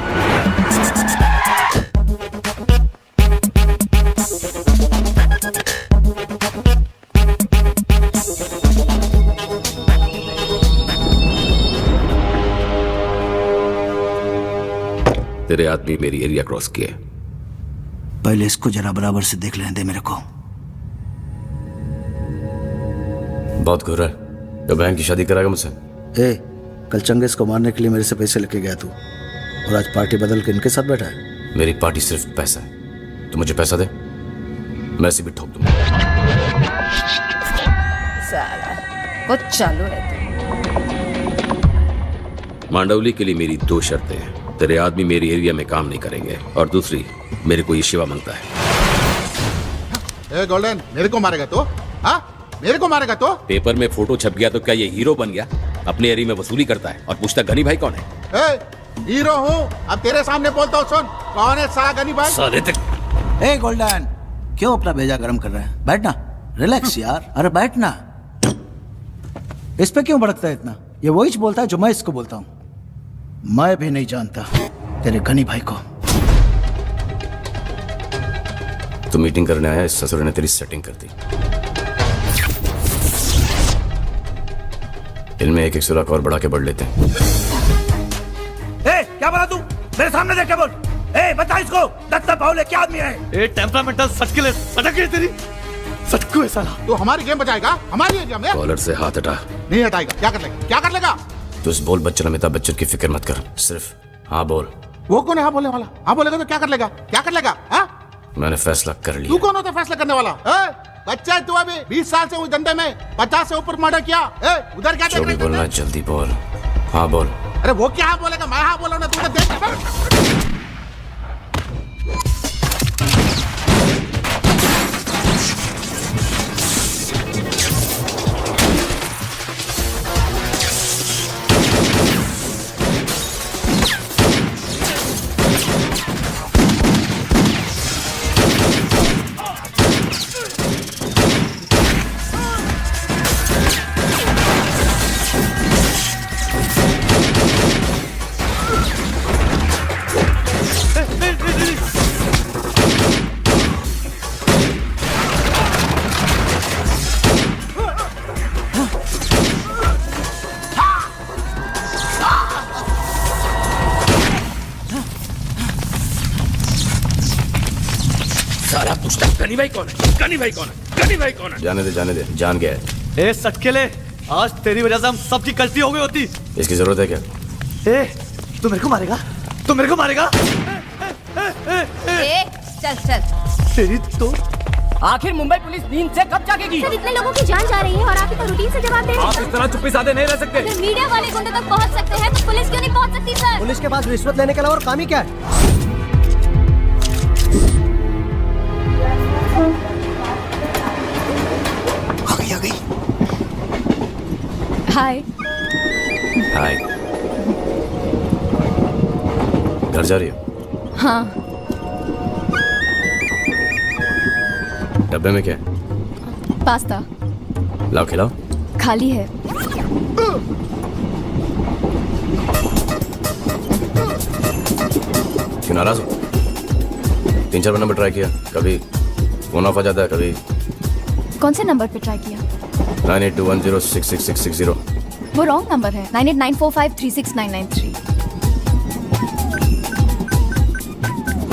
तेरे आदमी मेरी एरिया क्रॉस किए। पहले इसको जरा बराबर से देख लेने दे मेरे को। बहुत घुर रहा है। तो बहन की शादी कराएगा मुझसे? कल चंगेज को मारने के लिए मेरे से पैसे लेके गया तू, और आज पार्टी बदल के इनके साथ बैठा है। मेरी पार्टी सिर्फ पैसा है। तू मुझे पैसा दे, मैं इसे भी ठोक दूंगा। साला बहुत चालू है तू। मांडवली के लिए मेरी 2 शर्तें हैं। तेरे आदमी मेरी एरिया में काम नहीं करेंगे, और दूसरी, मेरे को ये शिवा मांगता है। गोल्डन, मेरे को मारेगा तो? हाँ, मेरे को मारेगा तो? पेपर में फोटो छप गया तो क्या ये हीरो बन गया? अपने एरिया में वसूली करता है और पूछता गनी भाई कौन है? हीरो हूँ, अब तेरे सामने बोलता हूँ। सुन, कौन है साला गनी भाई? साले तक। गोल्डन, क्यों अपना भेजा गर्म कर रहा है? बैठना, रिलैक्स यार। अरे बैठना। इस पे क्यों भड़कता है इतना? ये वही बोलता है जो मैं इसको बोलता हूँ। मैं भी नहीं जानता तेरे गनी भाई को। तो मीटिंग करने आया, इस ससुर ने तेरी सेटिंग कर दी। इनमें एक सुराख और बढ़ा के बढ़ लेते हैं। क्या बोला तू? मेरे सामने देख के बोल। बता इसको, दत्ता पाउले क्या आदमी है? टेम्परामेंटल सटके सटक गई तेरी। सटकू है साला। तू हमारी गेम बचाएगा? हमारी एरिया में? कॉलर से हाथ हटा। नहीं हटाएगा। क्या कर लेगा? क्या कर लेगा? तो इस बोल बच्चन अमिताभ बच्चन की फिक्र मत कर, सिर्फ हाँ बोल। वो कौन है हाँ बोलने वाला? हाँ बोलेगा तो क्या कर लेगा? क्या कर लेगा? हाँ? मैंने फैसला कर लिया। तू कौन होता है फैसला करने वाला? बच्चा है तू, अभी 20 साल से उस धंधे में 50 से ऊपर मर्डर किया। उधर क्या जो भी बोलना है जल्दी बोल। हाँ बोल। अरे वो क्या हाँ बोलेगा? मैं हाँ बोला ना, तू देख। सारा पूछता गनी भाई कौन है? गनी भाई कौन है? गनी भाई कौन है? जाने दे, जान गया है। सटकेले, आज तेरी वजह से हम सबकी गलती हो गई होती। इसकी जरूरत है क्या? तू मेरे को मारेगा? तू मेरे को मारेगा? चल चल। तेरी तो आखिर मुंबई पुलिस नींद से कब जागेगी? सर, इतने लोगों की जान जा रही है और आप इतना रूटीन से जवाब दे रहे हैं। आप इस तरह चुप्पी साधे नहीं रह सकते। अगर मीडिया वाले गुंडे तक पहुंच सकते हैं तो पुलिस क्यों नहीं पहुंच सकती सर? पुलिस के पास रिश्वत लेने के अलावा और काम ही क्या है? आ गई। हाय। हाय। घर जा रही हो? हाँ। डब्बे में क्या है? पास्ता। लाओ खिलाओ। खाली है। क्यों नाराज हो? 3-4 नंबर ट्राई किया, कभी फोन ऑफ आ जाता है, कभी। कौन से नंबर पे ट्राई किया? 9821066660। वो रॉन्ग नंबर है। 9894536993।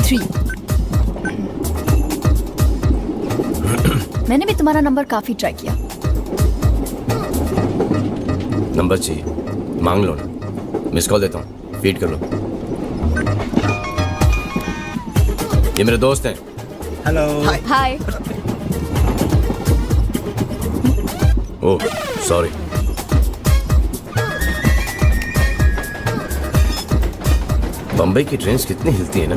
3। मैंने भी तुम्हारा नंबर काफी ट्राई किया। नंबर चाहिए, मांग लो ना। मिस कॉल देता हूँ, फीड कर लो। ये मेरे दोस्त हैं। Hello. Hi. Oh sorry. Bombay की ट्रेन्स कितनी हिलती है ना।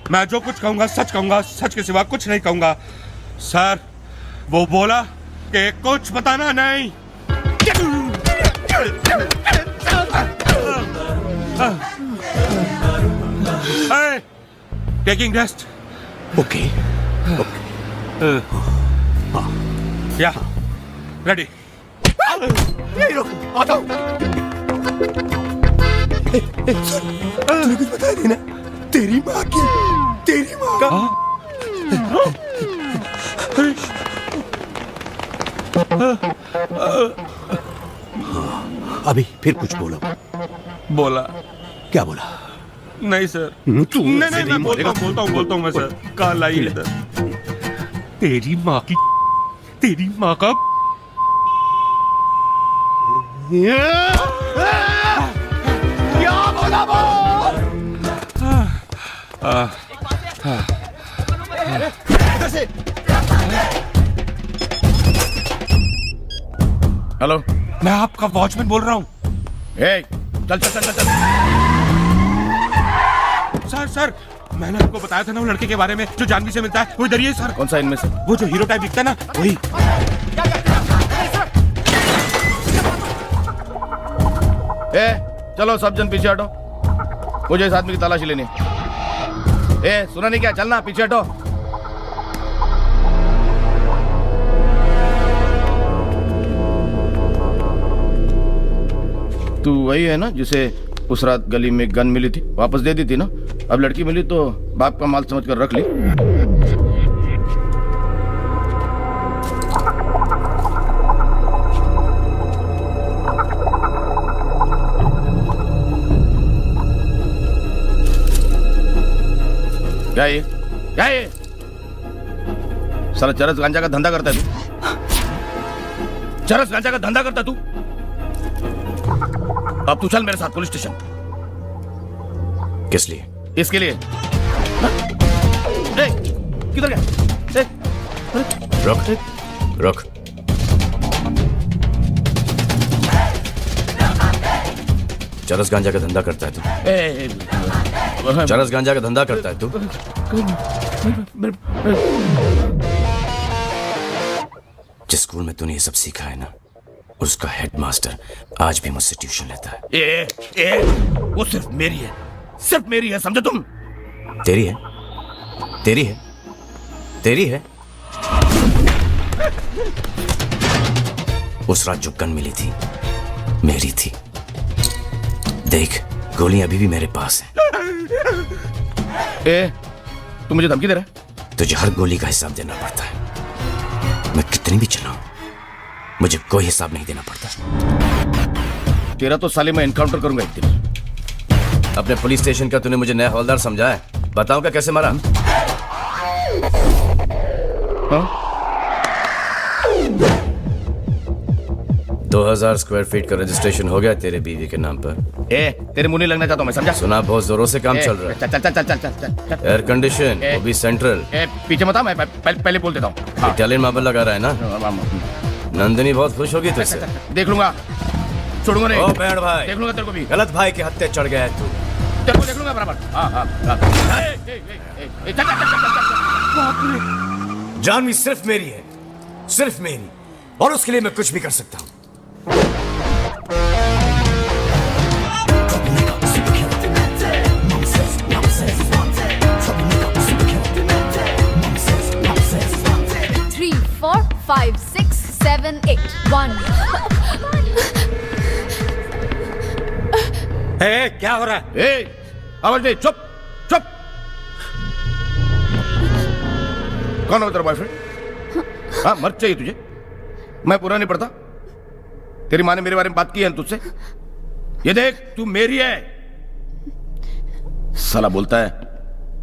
मैं जो कुछ कहूंगा सच कहूंगा, सच के सिवा कुछ नहीं कहूंगा। सर, वो बोला कि कुछ बताना नहीं। Taking rest. ओके या रेडी। यही रुक, आता हूं। तूने कुछ बताया नहीं ना? तेरी माँ का अभी फिर कुछ बोलो। बोला? क्या बोला? नहीं सर। तू नहीं, मैं बोलता हूँ मैं सर। कल आई इधर। तेरी माँ का क्या बोला वो? इधर से। हेलो, मैं आपका वॉचमैन बोल रहा हूँ। चल। सर, मैंने आपको बताया था ना वो लड़के के बारे में जो जानवी से मिलता है, वो इधर ही है सर। कौन सा इनमें से? वो जो हीरो टाइप दिखता है ना, वही। चलो सब जन पीछे हटो, मुझे इस आदमी की तलाशी लेनी है। सुना नहीं क्या? चलना, पीछे हटो। तू वही है ना जिसे उस रात गली में गन मिली थी, वापस दे दी थी ना? अब लड़की मिली तो बाप का माल समझ कर रख ली। क्या ये? साला चरस गांजा का धंधा करता है तू? चरस गांजा का धंधा करता तू? अब तू चल मेरे साथ पुलिस स्टेशन। किस लिए? इसके लिए। किधर गया? रुक। चरस गांजा का धंधा करता है तू? चरस गांजा का धंधा करता है तू? जिस स्कूल में तूने ये सब सीखा है ना, उसका हेडमास्टर आज भी मुझसे ट्यूशन लेता है। वो सिर्फ मेरी है, समझे तुम? तेरी है। उस रात जो गन मिली थी मेरी थी। देख, गोलियां अभी भी मेरे पास हैं। तू मुझे धमकी दे रहा है? तुझे हर गोली का हिसाब देना पड़ता है। मैं कितनी भी चलाऊं, मुझे कोई हिसाब नहीं देना पड़ता। तेरा तो साले मैं एनकाउंटर करूंगा एक दिन। अपने पुलिस स्टेशन का तूने मुझे नया हवलदार समझा है? बताऊं क्या कैसे मारा? 2000 स्क्वायर फीट का रजिस्ट्रेशन हो गया तेरे बीवी के नाम पर। तेरे मुंह नहीं लगना चाहता हूं मैं, समझा? सुना बहुत जोरों से काम चल रहा है। चल। एयर कंडीशन, वो भी सेंट्रल। पीछे मत आ, मैं पहले बोल देता हूँ। इटालियन मार्बल लगा रहा है ना? नंदिनी बहुत खुश होगी तुझसे। देख लूंगा, छोड़ूंगा नहीं। ओ बैंड भाई, देख लूंगा तेरे को भी। गलत भाई के हत्थे चढ़ गया है तू। तेरे को देख लूंगा बराबर। जानवी सिर्फ मेरी है, सिर्फ मेरी, और उसके लिए मैं कुछ भी कर सकता हूँ। Three, 4, 5, 6, 7, 8, 1. क्या हो रहा है? आवाज नहीं, चुप। कौन हो तेरा बॉयफ्रेंड? हाँ, मर्द चाहिए तुझे? मैं पूरा नहीं पढ़ता? तेरी माँ ने मेरे बारे में बात की है तुझसे? ये देख, तू मेरी है। साला बोलता है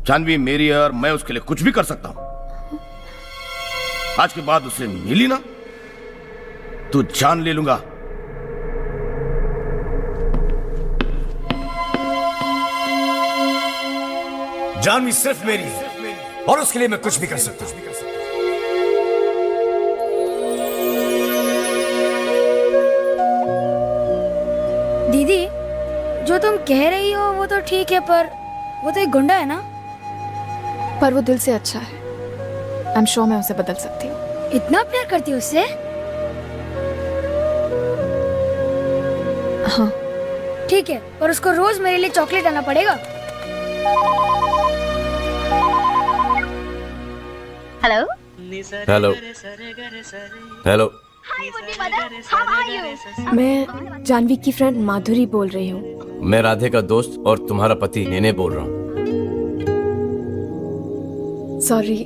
जानवी मेरी है और मैं उसके लिए कुछ भी कर सकता हूं। आज के बाद उसे मिली ना तो जान ले लूंगा। जानवी सिर्फ मेरी है और उसके लिए मैं कुछ भी कर सकता हूं। दीदी, जो तुम कह रही हो वो तो ठीक है, पर वो तो एक गुंडा है ना? पर वो दिल से अच्छा है। आई एम श्योर मैं उसे बदल सकती हूँ। इतना प्यार करती हो उससे? हाँ। ठीक है, पर उसको रोज मेरे लिए चॉकलेट आना पड़ेगा। Hello hello hello. मैं जानवी की फ्रेंड माधुरी बोल रही हूँ। मैं राधे का दोस्त और तुम्हारा पति नेने बोल रहा हूँ। सॉरी,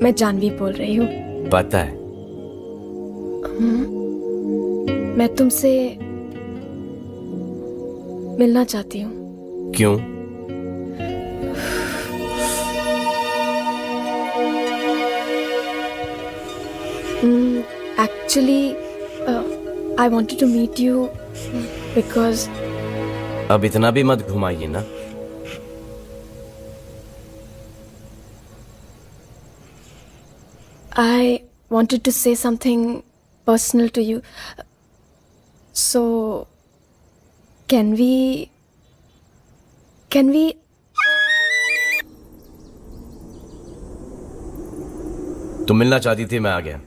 मैं जानवी बोल रही हूँ। पता है। मैं तुमसे मिलना चाहती हूँ। क्यों? Actually, I wanted to meet you because अब इतना भी मत घुमाइए ना। I wanted to say something personal to you. So, can we? तुम मिलना चाहती थी, मैं आ गया।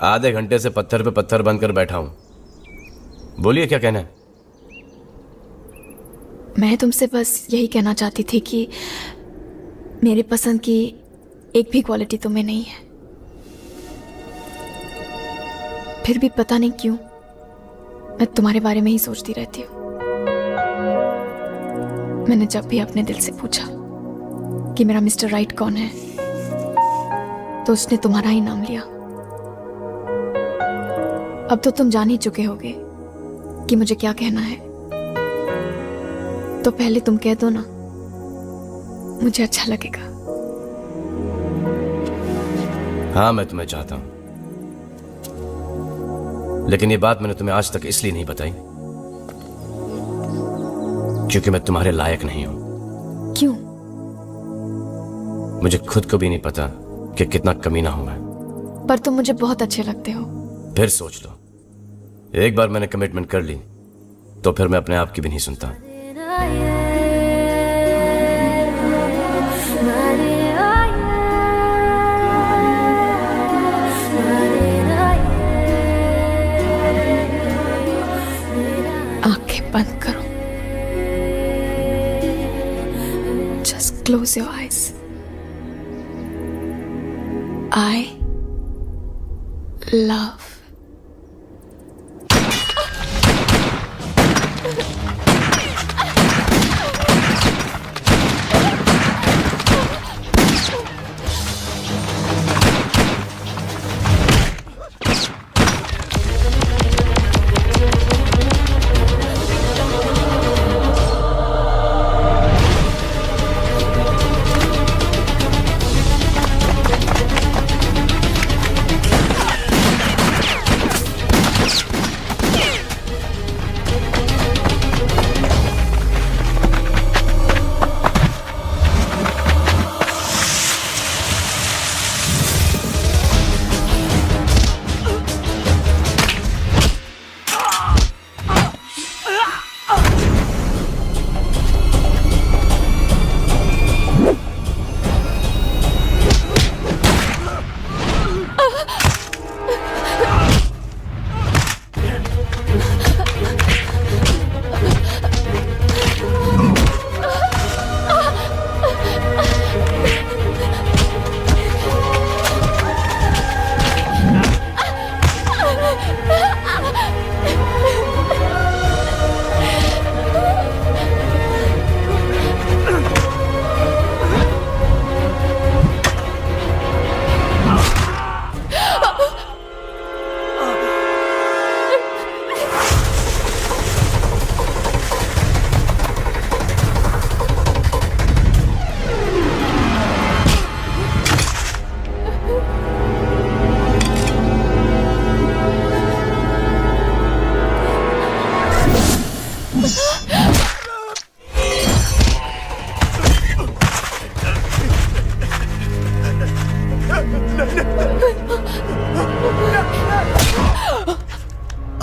आधे घंटे से पत्थर पे पत्थर बंद कर बैठा हूं। बोलिए क्या कहना है? मैं तुमसे बस यही कहना चाहती थी कि मेरे पसंद की एक भी क्वालिटी तुम्हें नहीं है। फिर भी पता नहीं क्यों मैं तुम्हारे बारे में ही सोचती रहती हूँ। मैंने जब भी अपने दिल से पूछा कि मेरा मिस्टर राइट कौन है, तो उसने तुम्हारा ही नाम लिया। अब तो तुम जान ही चुके होगे कि मुझे क्या कहना है, तो पहले तुम कह दो ना, मुझे अच्छा लगेगा। हाँ, मैं तुम्हें चाहता हूं, लेकिन ये बात मैंने तुम्हें आज तक इसलिए नहीं बताई क्योंकि मैं तुम्हारे लायक नहीं हूं। क्यों? मुझे खुद को भी नहीं पता कि कितना कमीना हूं मैं। पर तुम मुझे बहुत अच्छे लगते हो। फिर सोच लो, एक बार मैंने कमिटमेंट कर ली तो फिर मैं अपने आप की भी नहीं सुनता। आंखें बंद करो। Just close your eyes. I love.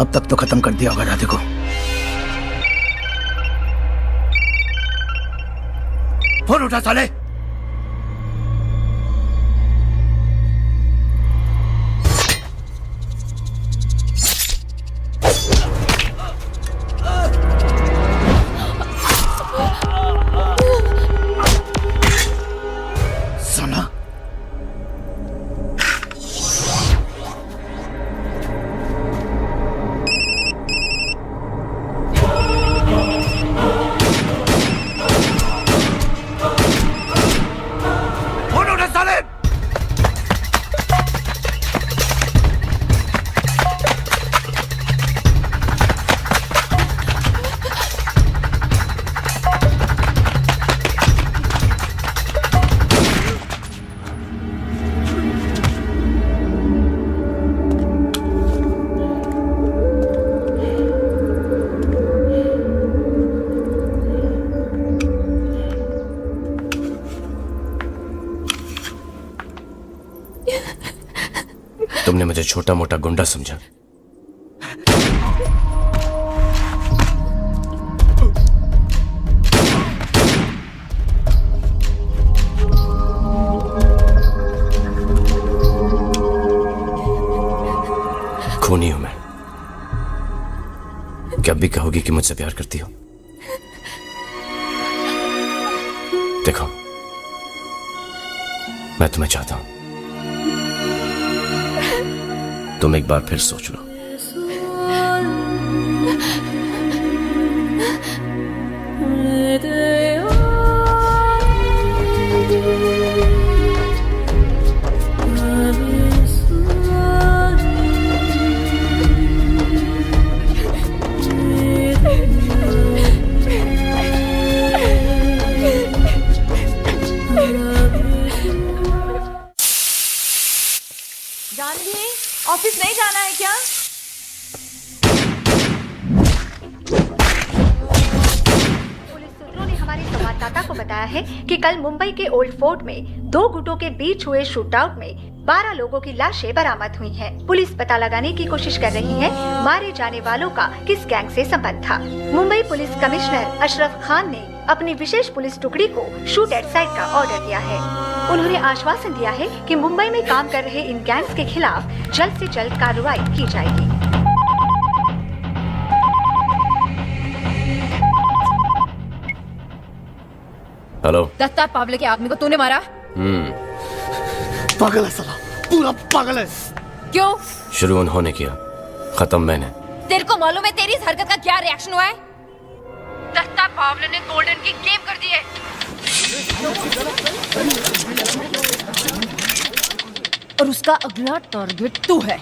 अब तक तो खत्म कर दिया होगा राधे को। फोन उठा साले। मुझे छोटा मोटा गुंडा समझा। खूनी हूं मैं। क्या भी कहोगी कि मुझसे प्यार करती हो? देखो, मैं तुम्हें चाहता हूं। तुम एक बार फिर सोच लो। जानवी, ऑफिस नहीं जाना है क्या? पुलिस सूत्रों ने हमारे संवाददाता को बताया है कि कल मुंबई के ओल्ड फोर्ट में 2 गुटों के बीच हुए शूटआउट में 12 लोगों की लाशें बरामद हुई हैं। पुलिस पता लगाने की कोशिश कर रही है मारे जाने वालों का किस गैंग से संबंध था। मुंबई पुलिस कमिश्नर अशरफ खान ने अपनी विशेष पुलिस टुकड़ी को शूट एट साइट का ऑर्डर दिया है। उन्होंने आश्वासन दिया है कि मुंबई में काम कर रहे इन गैंग्स के खिलाफ जल्द से जल्द कार्रवाई की जाएगी। हेलो। दत्ता पावले के आदमी को तूने मारा? पागल है साला, पूरा पागल है। क्यों? शुरू उन्होंने किया, खत्म मैंने। तेरे को मालूम है तेरी इस हरकत का क्या रिएक्शन हुआ है? दत्ता पावले ने गोल्डन की गेम कर दी है। और उसका अगला टारगेट तू है।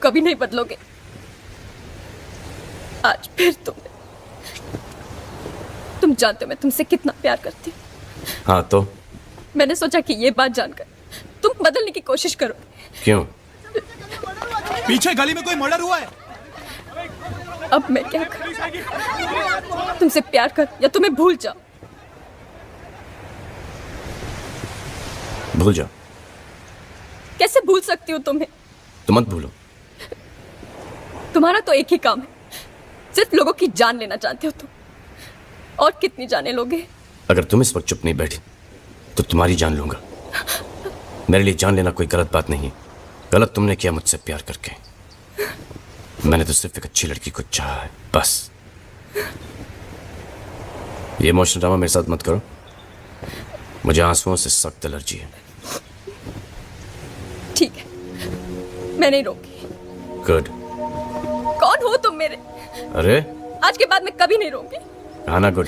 कभी नहीं बदलोगे। आज फिर तुम जानते हो मैं तुमसे कितना प्यार करती हूँ। हाँ तो मैंने सोचा कि ये बात जानकर तुम बदलने की कोशिश करो। क्यों? पीछे गली में कोई मर्डर हुआ है। अब मैं क्या करूं? तुमसे प्यार कर या तुम्हें भूल जाओ। भूल जाओ। कैसे भूल सकती हूँ तुम्हें? तो मत भूलो। तुम्हारा तो एक ही काम है, सिर्फ लोगों की जान लेना चाहते हो तुम। और कितनी जाने लोगे? अगर तुम इस वक्त चुप नहीं बैठी तो तुम्हारी जान लूंगा। मेरे लिए जान लेना कोई गलत बात नहीं है। गलत तुमने किया मुझसे प्यार करके। मैंने तो सिर्फ एक अच्छी लड़की को चाहा है, बस। ये इमोशनल ड्रामा मेरे साथ मत करो। मुझे आंसुओं से सख्त एलर्जी है। ठीक है, मैं नहीं रोकी। गुड। कौन हो तुम मेरे? अरे आज के बाद मैं कभी नहीं रोऊंगी। आना good.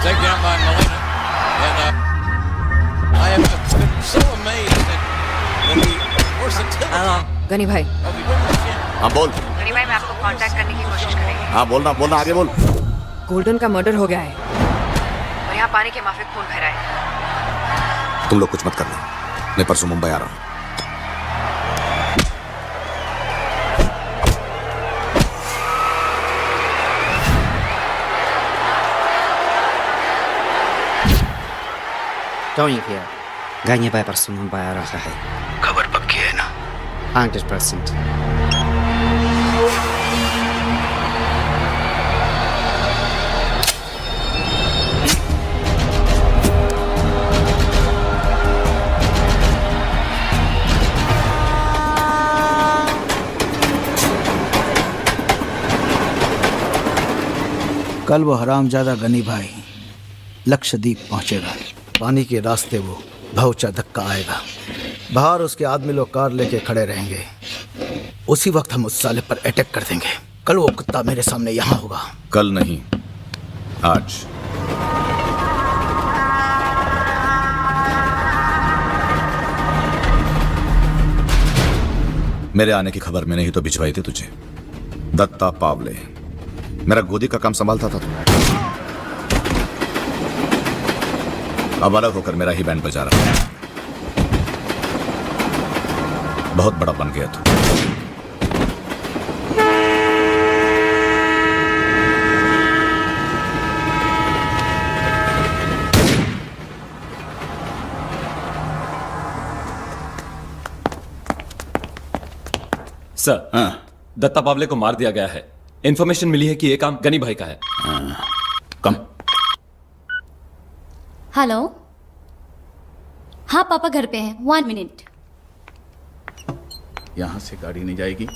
takedown by Molina. And I am so amazed at the versatility. Ghani भाई हाँ बोल गनी भाई मैं आपको कांटेक्ट करने की कोशिश करेंगे। हाँ बोलना बोलना आगे बोल। गोल्डन का मर्डर हो गया है और यहाँ पानी के माफिक खून बह रहा है। तुम लोग कुछ मत करना, मैं परसों मुंबई आ रहा हूँ। Don't you hear? गनी भाई परसों मुंबई आ रहा है। खबर पक्की है ना? 100%। कल वो हरामजादा गनी भाई लक्षद्वीप पहुंचेगा। पानी के रास्ते वो भौचा धक्का आएगा। बाहर उसके आदमी लोग कार लेके खड़े रहेंगे। उसी वक्त हम उस साले पर अटैक कर देंगे। कल वो कुत्ता मेरे सामने यहाँ होगा। कल नहीं, आज। मेरे आने की खबर मैंने ही तो भिजवाई थी तुझे। दत्ता पावले, मेरा गोदी का काम संभालता था तू। अब अलग होकर मेरा ही बैंड बजा रहा है। बहुत बड़ा बन गया तू। सर, दत्ता पावले को मार दिया गया है। इंफॉर्मेशन मिली है कि ये काम गनी भाई का है। कम। हेलो, हाँ पापा घर पे हैं। 1 मिनट। यहां से गाड़ी नहीं जाएगी,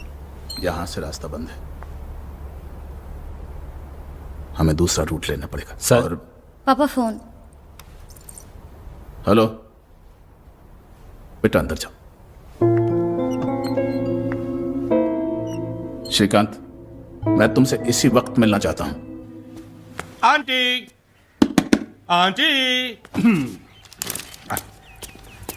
यहां से रास्ता बंद है। हमें दूसरा रूट लेना पड़ेगा। सर। और पापा फोन। हेलो बेटा, अंदर जाओ। श्रीकांत, मैं तुमसे इसी वक्त मिलना चाहता हूं। Aunty, aunty.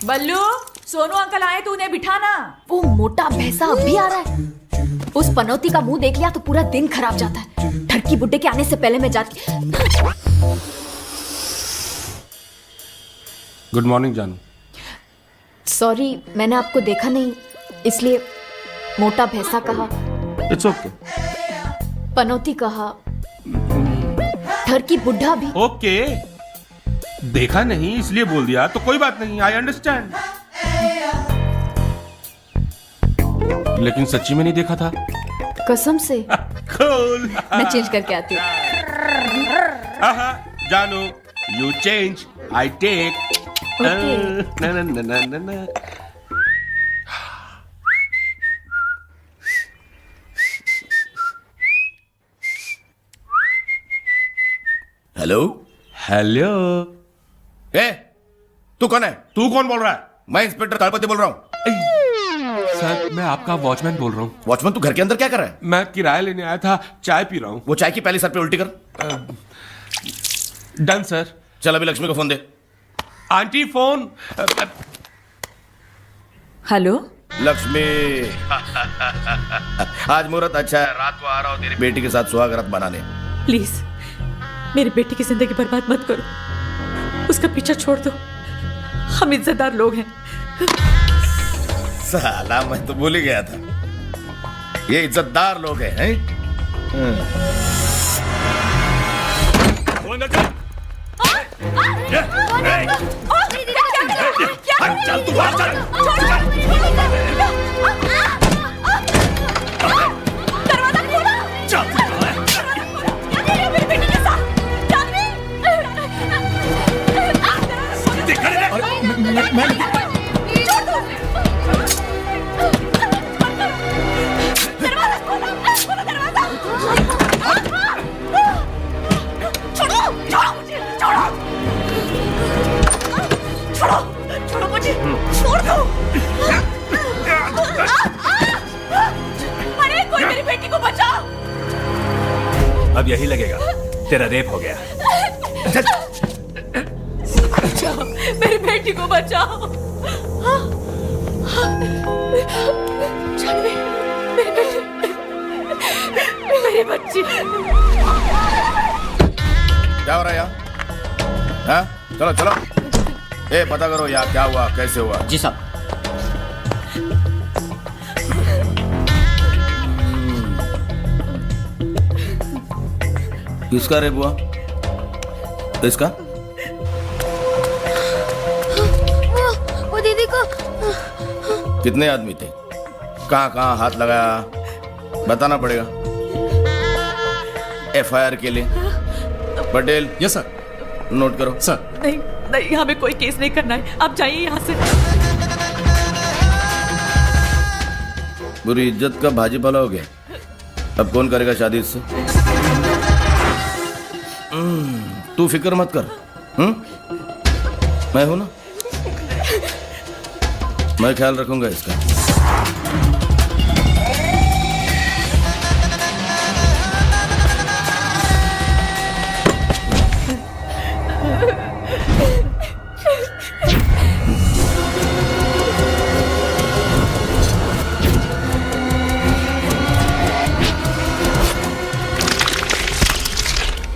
Ballu, Sonu uncle आए तो उन्हें बिठाना। वो मोटा भैंसा अभी आ रहा है। उस पनौती का मुंह देख लिया तो पूरा दिन खराब जाता है। ठरकी बुड्ढे के आने से पहले मैं जाती। गुड मॉर्निंग जानू। सॉरी, मैंने आपको देखा नहीं इसलिए मोटा भैंसा कहा। It's okay. पनौती कहा, ठरकी बुड्ढा भी। ओके, देखा नहीं इसलिए बोल दिया तो कोई बात नहीं। I understand. लेकिन सच्ची में नहीं देखा था। कसम से। Cool. मैं चेंज करके आती हूँ। जानू, you change, I take. Hello hello. ए, तू कौन है? तू कौन बोल रहा है? मैं इंस्पेक्टर तलपति बोल रहा हूँ। सर, मैं आपका वॉचमैन बोल रहा हूँ। वॉचमैन, तू घर के अंदर क्या कर रहा है? मैं किराया लेने आया था, चाय पी रहा हूँ। वो चाय की पहली सर पे उल्टी कर। Done sir. चल अभी लक्ष्मी को फोन दे। Aunty phone. हेलो लक्ष्मी। आज मुहूर्त अच्छा है, रात को आ रहा हूँ तेरी बेटी के साथ सुहागरात बनाने। प्लीज मेरी बेटी की जिंदगी बर्बाद मत करो। उसका पीछा छोड़ दो। हम इज्जतदार लोग हैं। साला, मैं तो भूल ही गया था ये इज्जतदार लोग हैं। चल तू बाहर चल। दरवाजा खोलो। मेरी बेटी के साथ छोड़ो मुझे, छोड़ दो। अरे कोई मेरी बेटी को बचाओ। अब यही लगेगा तेरा रेप हो गया। बचाओ, मेरी बेटी को बचाओ। जानवी, मेरी बेटी, मेरी बच्ची। क्या हो रहा है यहाँ? हाँ? चलो चलो, ए पता करो यहाँ क्या हुआ, कैसे हुआ। जी साहब। किसका रेप हुआ? इसका? वो दीदी को। कितने आदमी थे? कहाँ हाथ लगाया? बताना पड़ेगा FIR के लिए। पटेल। Yes sir. नोट करो। सर। नहीं नहीं, हमें कोई केस नहीं करना है, आप जाइए यहाँ से। बुरी इज्जत का भाजी पाला हो गया। अब कौन करेगा शादी इससे? तू फिक्र मत कर। मैं हूं ना, मैं ख्याल रखूंगा इसका।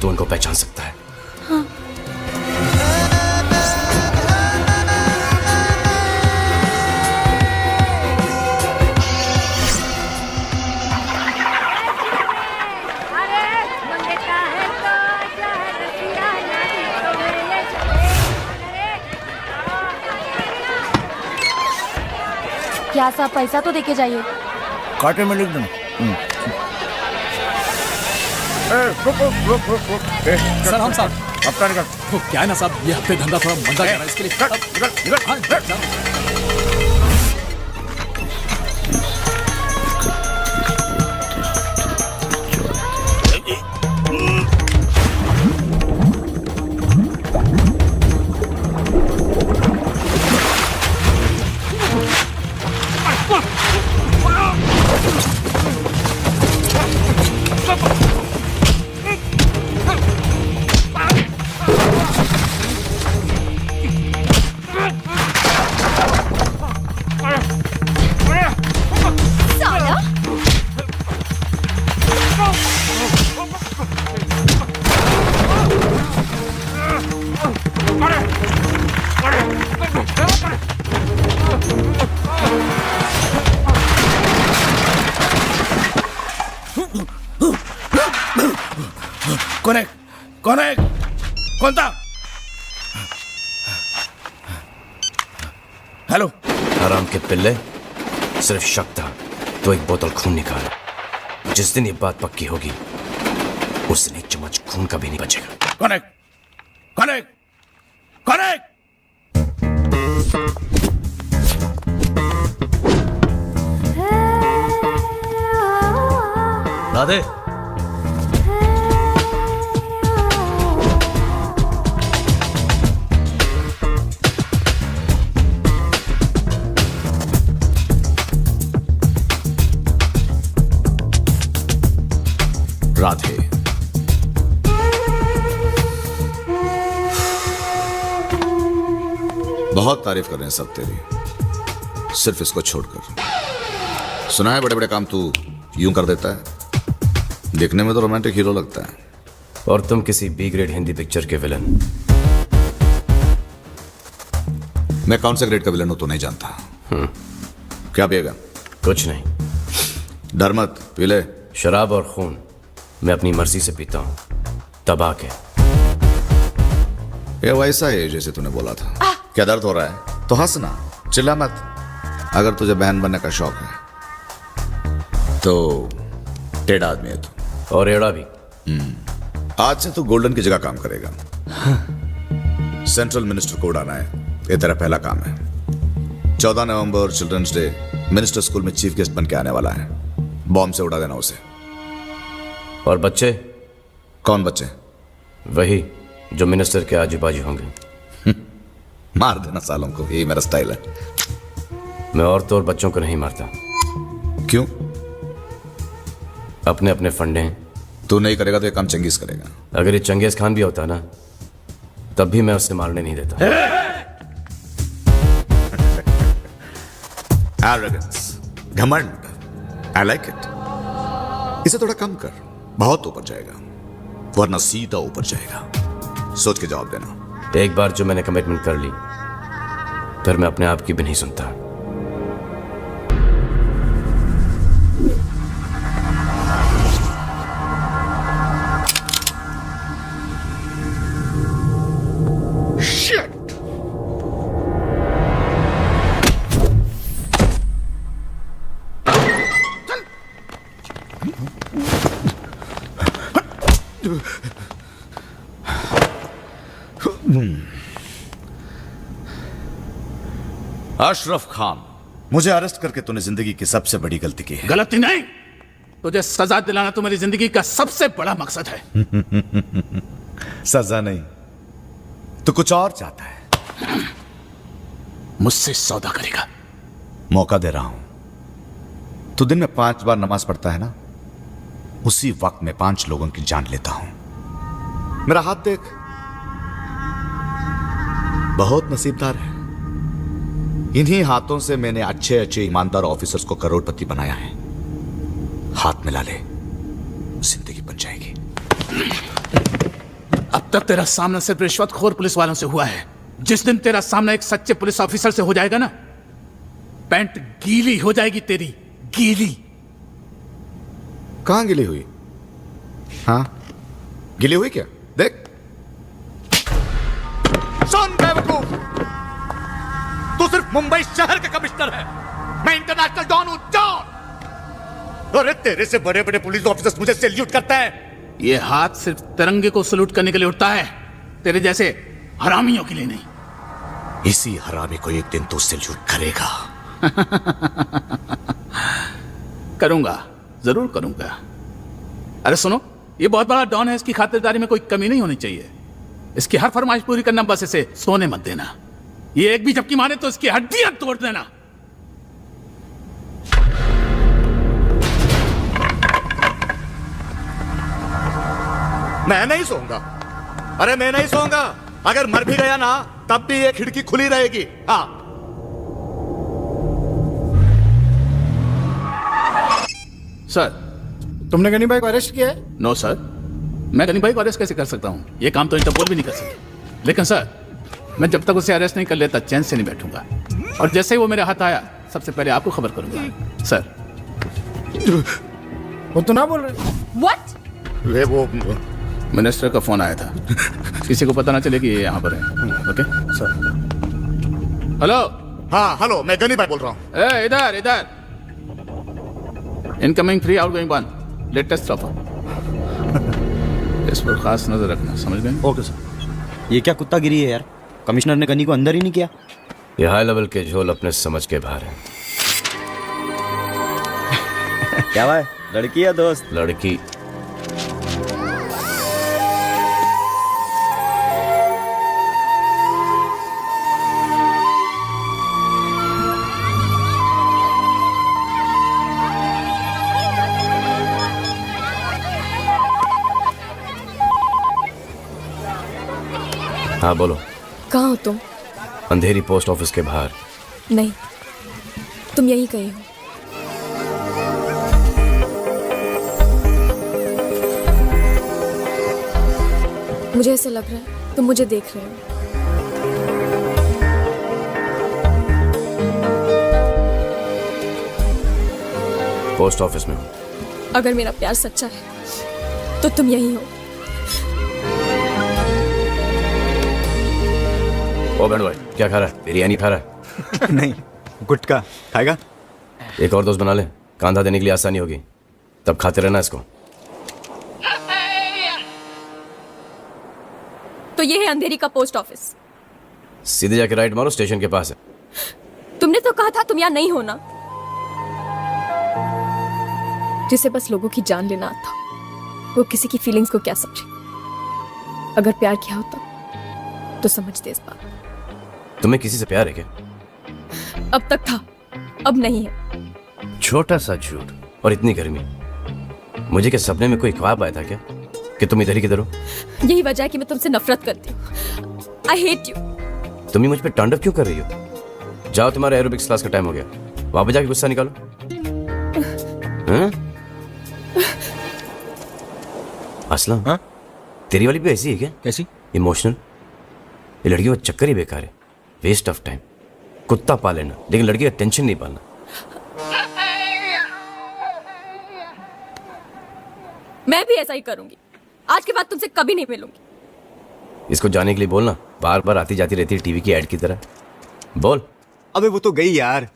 तो उनको पहचान सकता है। हाँ। क्या साहब, पैसा तो देके जाइए। कांटे में लिख दूं। सर हम साहब हफ्ता निकल। वो क्या है ना साहब, ये हफ्ते धंधा थोड़ा मंदा जा रहा है, इसके लिए कौन है? कौन था? हेलो। आराम के पिल्ले, सिर्फ शक था तो एक बोतल खून निकाल। जिस दिन ये बात पक्की होगी उस दिन एक चम्मच खून का भी नहीं बचेगा। कौन है? कौन है? कौन है? राधे, राधे, बहुत तारीफ कर रहे हैं सब तेरी, सिर्फ इसको छोड़कर। सुना है बड़े बड़े काम तू यूं कर देता है, देखने में तो रोमांटिक हीरो लगता है। और तुम किसी बी ग्रेड हिंदी पिक्चर के विलन। मैं कौन सा ग्रेड का विलन हूं तो नहीं जानता। क्या पिएगा? कुछ नहीं। डर मत, पी ले। शराब और खून मैं अपनी मर्जी से पीता हूं, तबाह के। ये वैसा है जैसे तूने बोला था। क्या दर्द हो रहा है? तो हंसना, चिल्ला मत। अगर तुझे बहन बनने का शौक है तो टेढ़ा आदमी है तू। और एड़ा भी। आज से तू गोल्डन की जगह काम करेगा। सेंट्रल मिनिस्टर को उड़ाना है, ये तेरा पहला काम है। 14 नवंबर चिल्ड्रंस डे मिनिस्टर स्कूल में चीफ गेस्ट बन के आने वाला है। बॉम्ब से उड़ा देना उसे। और बच्चे? कौन बच्चे? वही जो मिनिस्टर के आजू बाजू होंगे। मार देना सालों को, यही मेरा स्टाइल है। मैं और तो और बच्चों को नहीं मारता। क्यों? अपने अपने फंडे हैं। तू नहीं करेगा तो ये काम चंगेज करेगा। अगर ये चंगेज खान भी होता ना तब भी मैं उसे मारने नहीं देता। Arrogance, घमंड, I like it. इसे थोड़ा कम कर, बहुत ऊपर जाएगा, वरना सीधा ऊपर जाएगा। सोच के जवाब देना। एक बार जो मैंने कमिटमेंट कर ली, फिर मैं अपने आप की भी नहीं सुनता। अशरफ खान, मुझे अरेस्ट करके तूने जिंदगी की सबसे बड़ी गलती की है। गलती नहीं, तुझे सजा दिलाना तो मेरी जिंदगी का सबसे बड़ा मकसद है। सजा नहीं, तू कुछ और चाहता है। मुझसे सौदा करेगा? मौका दे रहा हूं। तू दिन में 5 बार नमाज पढ़ता है ना, उसी वक्त में 5 लोगों की जान लेता हूं। मेरा हाथ देख, बहुत नसीबदार है। इन्हीं हाथों से मैंने अच्छे अच्छे ईमानदार ऑफिसर्स को करोड़पति बनाया है। हाथ मिला ले, जिंदगी बन जाएगी। अब तक तेरा सामना सिर्फ रिश्वतखोर पुलिस वालों से हुआ है। जिस दिन तेरा सामना एक सच्चे पुलिस ऑफिसर से हो जाएगा ना, पैंट गीली हो जाएगी तेरी, गीली। कहां गिली हुई? हाँ, गिली हुई क्या? देख। सुन बेवकूफ, तू सिर्फ मुंबई शहर का कमिश्नर है, मैं इंटरनेशनल डॉन हूं, डॉन। अरे तेरे से बड़े बड़े पुलिस ऑफिसर्स मुझे सैल्यूट करता है। ये हाथ सिर्फ तिरंगे को सैल्यूट करने के लिए उठता है, तेरे जैसे हरामियों के लिए नहीं। इसी हरामी को एक दिन तू सैल्यूट करेगा। करूंगा, जरूर करूंगा। अरे सुनो, ये बहुत बड़ा डॉन है, इसकी खातिरदारी में कोई कमी नहीं होनी चाहिए। इसकी हर फरमाइश पूरी करना, बस इसे सोने मत देना। ये एक भी झपकी मारे तो इसकी हड्डियां तोड़ देना। मैं नहीं सोऊंगा। अरे मैं नहीं सोऊंगा। अगर मर भी गया ना, तब भी ये खिड़की खुली रहेगी। हाँ। सर, तुमने गनी भाई को अरेस्ट किया है? नो सर, मैं गनी भाई को अरेस्ट कैसे कर सकता हूं? ये काम तो इंटरपोल भी नहीं कर सकता। लेकिन सर, मैं जब तक उसे अरेस्ट नहीं कर लेता चैन से नहीं बैठूंगा। और जैसे ही वो मेरे हाथ आया, सबसे पहले आपको खबर करूंगा। सर, वो तो ना बोल रहे। What? वो मिनिस्टर का फोन आया था। किसी को पता ना चले कि ये यहाँ पर है। Okay sir. हेलो। हाँ हेलो, मैं गनी भाई बोल रहा हूँ। इधर इधर। Incoming 3, outgoing 1, latest offer. इस पर खास नजर रखना, समझ गए? Okay sir. ये क्या कुत्ता गिरी है यार? कमिश्नर ने गनी को अंदर ही नहीं किया। ये हाई लेवल के झोल अपने समझ के बाहर है। क्या भाई, लड़की या दोस्त? लड़की। हाँ बोलो। कहाँ हो तुम? अंधेरी पोस्ट ऑफिस के बाहर। नहीं, तुम यहीं कहीं हो। मुझे ऐसा लग रहा है तुम मुझे देख रहे हो। पोस्ट ऑफिस में हूँ। अगर मेरा प्यार सच्चा है तो तुम यहीं हो। ओ बैंड भाई, क्या खा रहा है? बिरयानी खा रहा है? नहीं, गुटखा खाएगा। एक और दोस्त बना ले, कांधा देने के लिए आसानी होगी, तब खाते रहना इसको। तो ये है अंधेरी का पोस्ट ऑफिस। सीधे जाके राइट मारो, स्टेशन के पास है। तुमने तो कहा था तुम यहाँ नहीं होना। जिसे बस लोगों की जान लेना आता, वो किसी की फीलिंग्स को क्या समझे। अगर प्यार किया होता तो समझते इस बात। तुम्हें किसी से प्यार है क्या? अब तक था, अब नहीं है। छोटा सा झूठ और इतनी गर्मी। मुझे क्या सपने में कोई ख्वाब आया था क्या? कि तुम इधर ही किधर हो? यही वजह है कि मैं तुमसे नफरत करती हूँ। I hate you. तुम ही मुझ पे तांडव क्यों कर रही हो? जाओ, तुम्हारा एरोबिक्स क्लास का टाइम हो गया, वापस जाके गुस्सा निकालो। हाँ? असलम, हाँ? तेरी वाली भी ऐसी है क्या? कैसी? इमोशनल। ये लड़कियों का चक्कर ही बेकार है, वेस्ट ऑफ टाइम। कुत्ता पाल लेना, लेकिन लड़की का टेंशन नहीं पालना। मैं भी ऐसा ही करूंगी। आज के बाद तुमसे कभी नहीं मिलूंगी। इसको जाने के लिए बोलना, बार बार आती जाती रहती है टीवी की एड की तरह। बोल। अबे वो तो गई यार।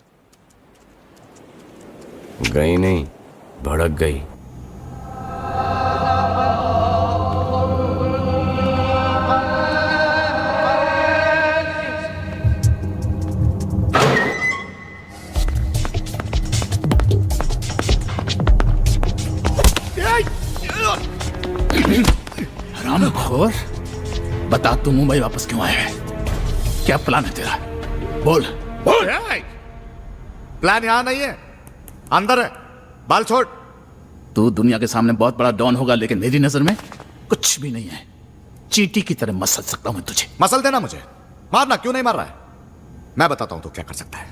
गई नहीं, भड़क गई। हरामखोर, बता तू मुंबई वापस क्यों आया है? क्या प्लान है तेरा? बोल बोल। प्लान यहाँ नहीं है, अंदर है। बाल छोड़। तू दुनिया के सामने बहुत बड़ा डॉन होगा, लेकिन मेरी नजर में कुछ भी नहीं है। चींटी की तरह मसल सकता हूं मैं तुझे। मसल देना मुझे, मारना। क्यों नहीं मार रहा है? मैं बताता हूं तू क्या कर सकता है।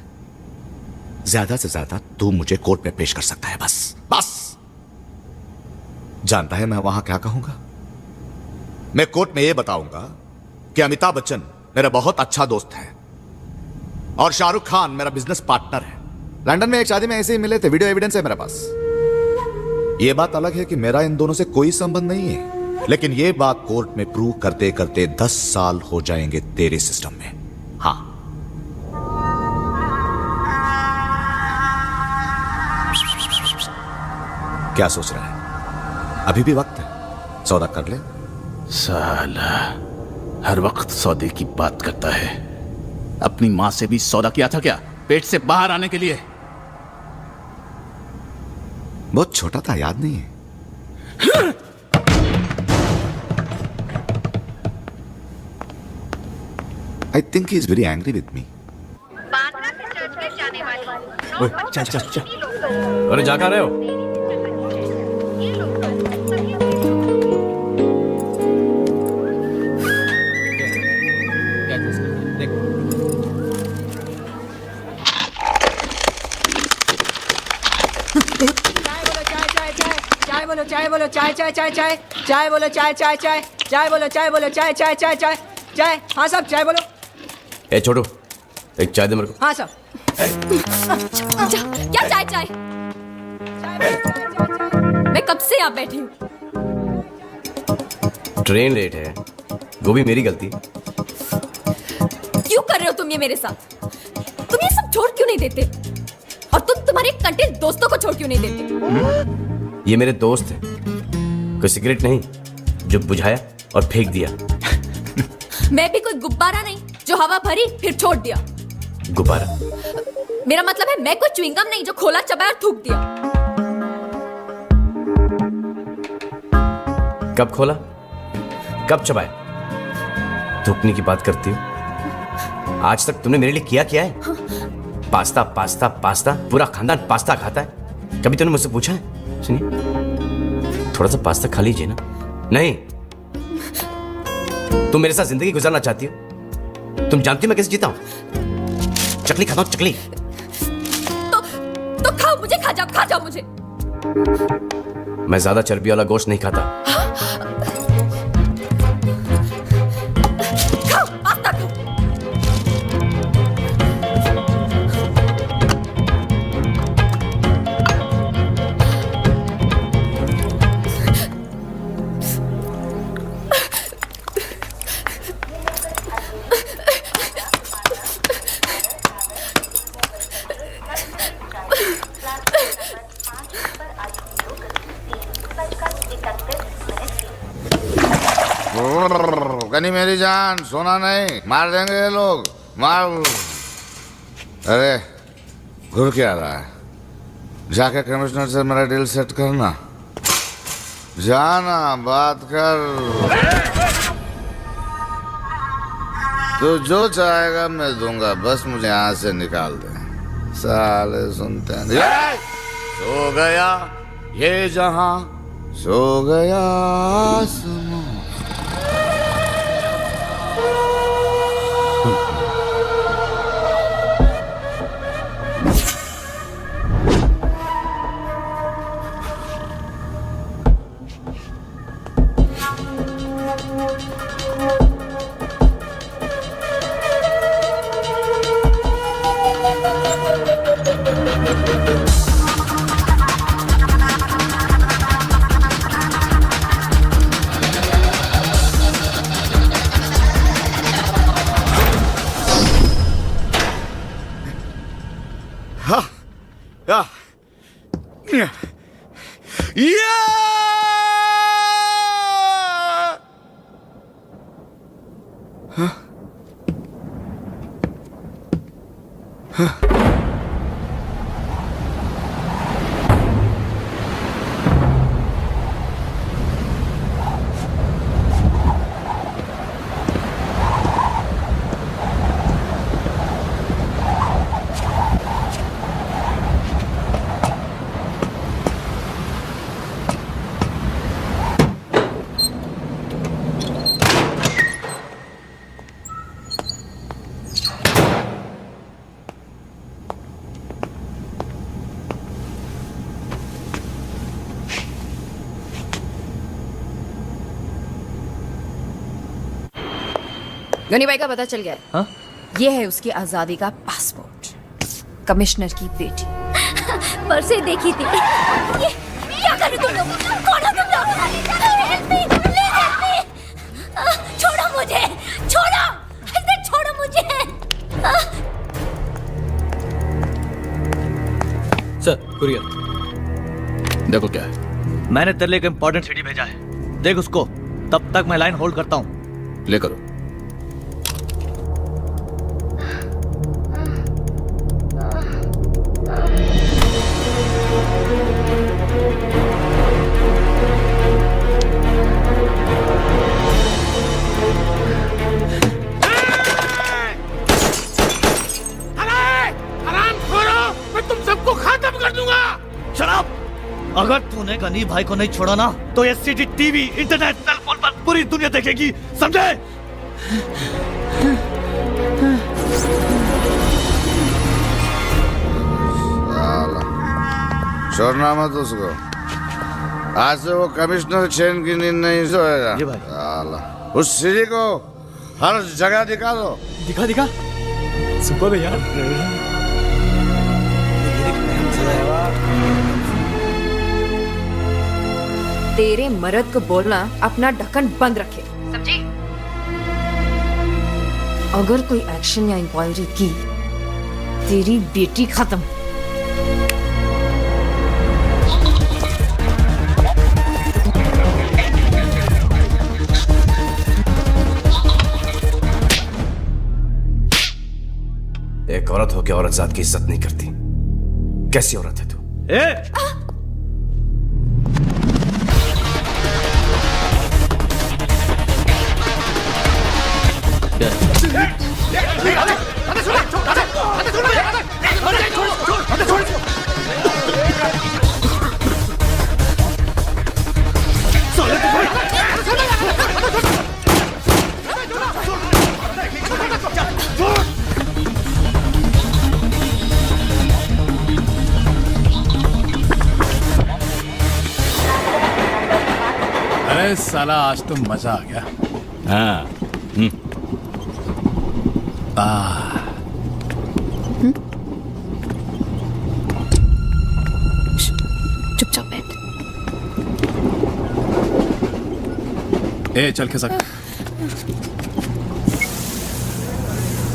ज्यादा से ज्यादा तू मुझे कोर्ट में पेश कर सकता है, बस बस। जानता है मैं वहां क्या कहूंगा? मैं कोर्ट में यह बताऊंगा कि अमिताभ बच्चन मेरा बहुत अच्छा दोस्त है और शाहरुख खान मेरा बिजनेस पार्टनर है। लंदन में एक शादी में ऐसे ही मिले थे, वीडियो एविडेंस है मेरे पास। यह बात अलग है कि मेरा इन दोनों से कोई संबंध नहीं है, लेकिन यह बात कोर्ट में प्रूव करते करते 10 साल हो जाएंगे तेरे सिस्टम में। हाँ, क्या सोच रहा है? अभी भी वक्त है, सौदा कर ले। साला हर वक्त सौदे की बात करता है। अपनी मां से भी सौदा किया था क्या, पेट से बाहर आने के लिए? बहुत छोटा था, याद नहीं है? I think he is very angry with me. चल चल चल। अरे जा कहाँ रहे हो? चाय बोलो चाय चाय चाय चाय चाय बोलो चाय चाय चाय चाय बोलो चाय बोलो चाय चाय चाय चाय चाय। हाँ साहब चाय बोलो। ए छोटू, एक चाय दे मेरे को। हाँ साहब। क्या चाय चाय? मैं कब से यहाँ बैठी हूँ। ट्रेन लेट है, वो भी मेरी गलती। क्यों कर रहे हो तुम ये मेरे साथ? तुम ये सब छोड़ क्यों नहीं देते? और तुम तुम्हारे कंटेंट दोस्तों को छोड़ क्यों नहीं देते? ये मेरे दोस्त हैं, कोई सिगरेट नहीं जो बुझाया और फेंक दिया। मैं भी कोई गुब्बारा नहीं जो हवा भरी फिर छोड़ दिया। गुब्बारा? मेरा मतलब है मैं कोई च्युइंगम नहीं जो खोला चबाया और थूक दिया। कब खोला, कब चबाया? थूकने की बात करती हो? आज तक तुमने मेरे लिए किया क्या है? पास्ता पास्ता पास्ता, पूरा खानदान पास्ता खाता है। कभी तुमने मुझसे पूछा है? सुनिए, थोड़ा सा पास्ता खा लीजिए ना। नहीं, तुम मेरे साथ जिंदगी गुजारना चाहती हो? तुम जानती हो मैं कैसे जीता हूं? चकली खाता हूं, चकली। तो खाओ मुझे, खा जाओ मुझे। मैं ज्यादा चर्बी वाला गोश्त नहीं खाता। खाओ पास्ता खाओ। गनी मेरी जान, सोना नहीं, मार देंगे ये लोग, मार। अरे घुर क्या रहा है? जाके कमिश्नर से मेरा डील सेट करना। जाना, बात कर। तो जो चाहेगा मैं दूंगा, बस मुझे यहाँ से निकाल दे। साले सुनते हैं। सो गया ये जहां, सो गया आसमां। गनी भाई का पता चल गया है। हाँ? ये है उसकी आजादी का पासपोर्ट, कमिश्नर की बेटी। परसे देखी थी। ये क्या कर रहे तुम लोग? कौन हो तुम लोग? Help me, please help me। छोड़ो मुझे, छोड़ो, ऐसे छोड़ो मुझे। सर कुरियर देखो क्या है। मैंने तेरे लिए एक इंपॉर्टेंट सीडी भेजा है, देख उसको। तब तक मैं लाइन होल्ड करता हूँ। ले करो। अगर तूने गनी भाई को नहीं छोड़ा ना तो ये सीडी टीवी इंटरनेट टेलीफोन पर पूरी दुनिया देखेगी, समझे? छोड़ना मत उसको। आज से वो कमिश्नर चैन की नींद नहीं सोएगा। जी भाई। उस सीढ़ी को हर जगह दिखा दो। दिखा सुपर है यार। तेरे मर्द को बोलना अपना ढक्कन बंद रखे, समझी? अगर कोई एक्शन या इंक्वायरी की, तेरी बेटी खत्म। एक औरत हो के औरत जात की इज्जत नहीं करती। कैसी औरत है तू? अरे साला आज तो मजा आ गया। हाँ। चुपचाप बैठ। ए चल के सक।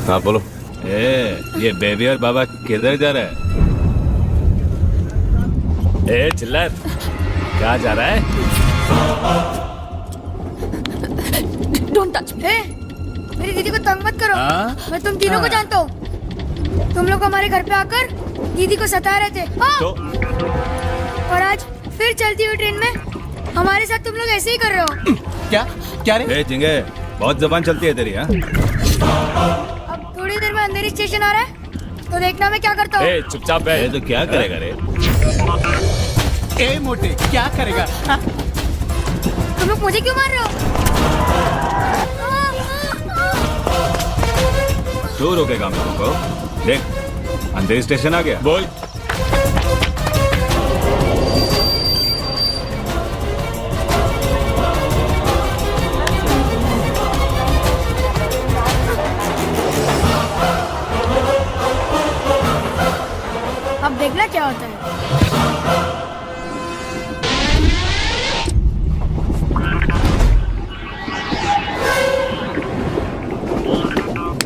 हाँ बोलो। ये बेबी और बाबा किधर जा रहा है? ए चिल्लर, कहाँ जा रहा है? Don't touch me. मेरी दीदी को तंग मत करो। मैं तुम तीनों को जानता हूँ। तुम लोग हमारे घर पे आकर दीदी को सता रहे थे। तो? और आज फिर चलती हुई ट्रेन में हमारे साथ तुम लोग ऐसे ही कर रहे हो। क्या रे? ए चिंगे, बहुत जबान चलती है तेरी। हाँ? अब थोड़ी देर में अंधेरी स्टेशन आ रहा है, तो देखना मैं क्या करता हूँ। ए चुपचाप बैठ। तो क्या करेगा रे? ए मोटे क्या करेगा? तुम लोग मुझे क्यों मार रहे हो? दूर हो गए काम को देख, अंधेरी स्टेशन आ गया। बोल। अब देखना क्या होता है।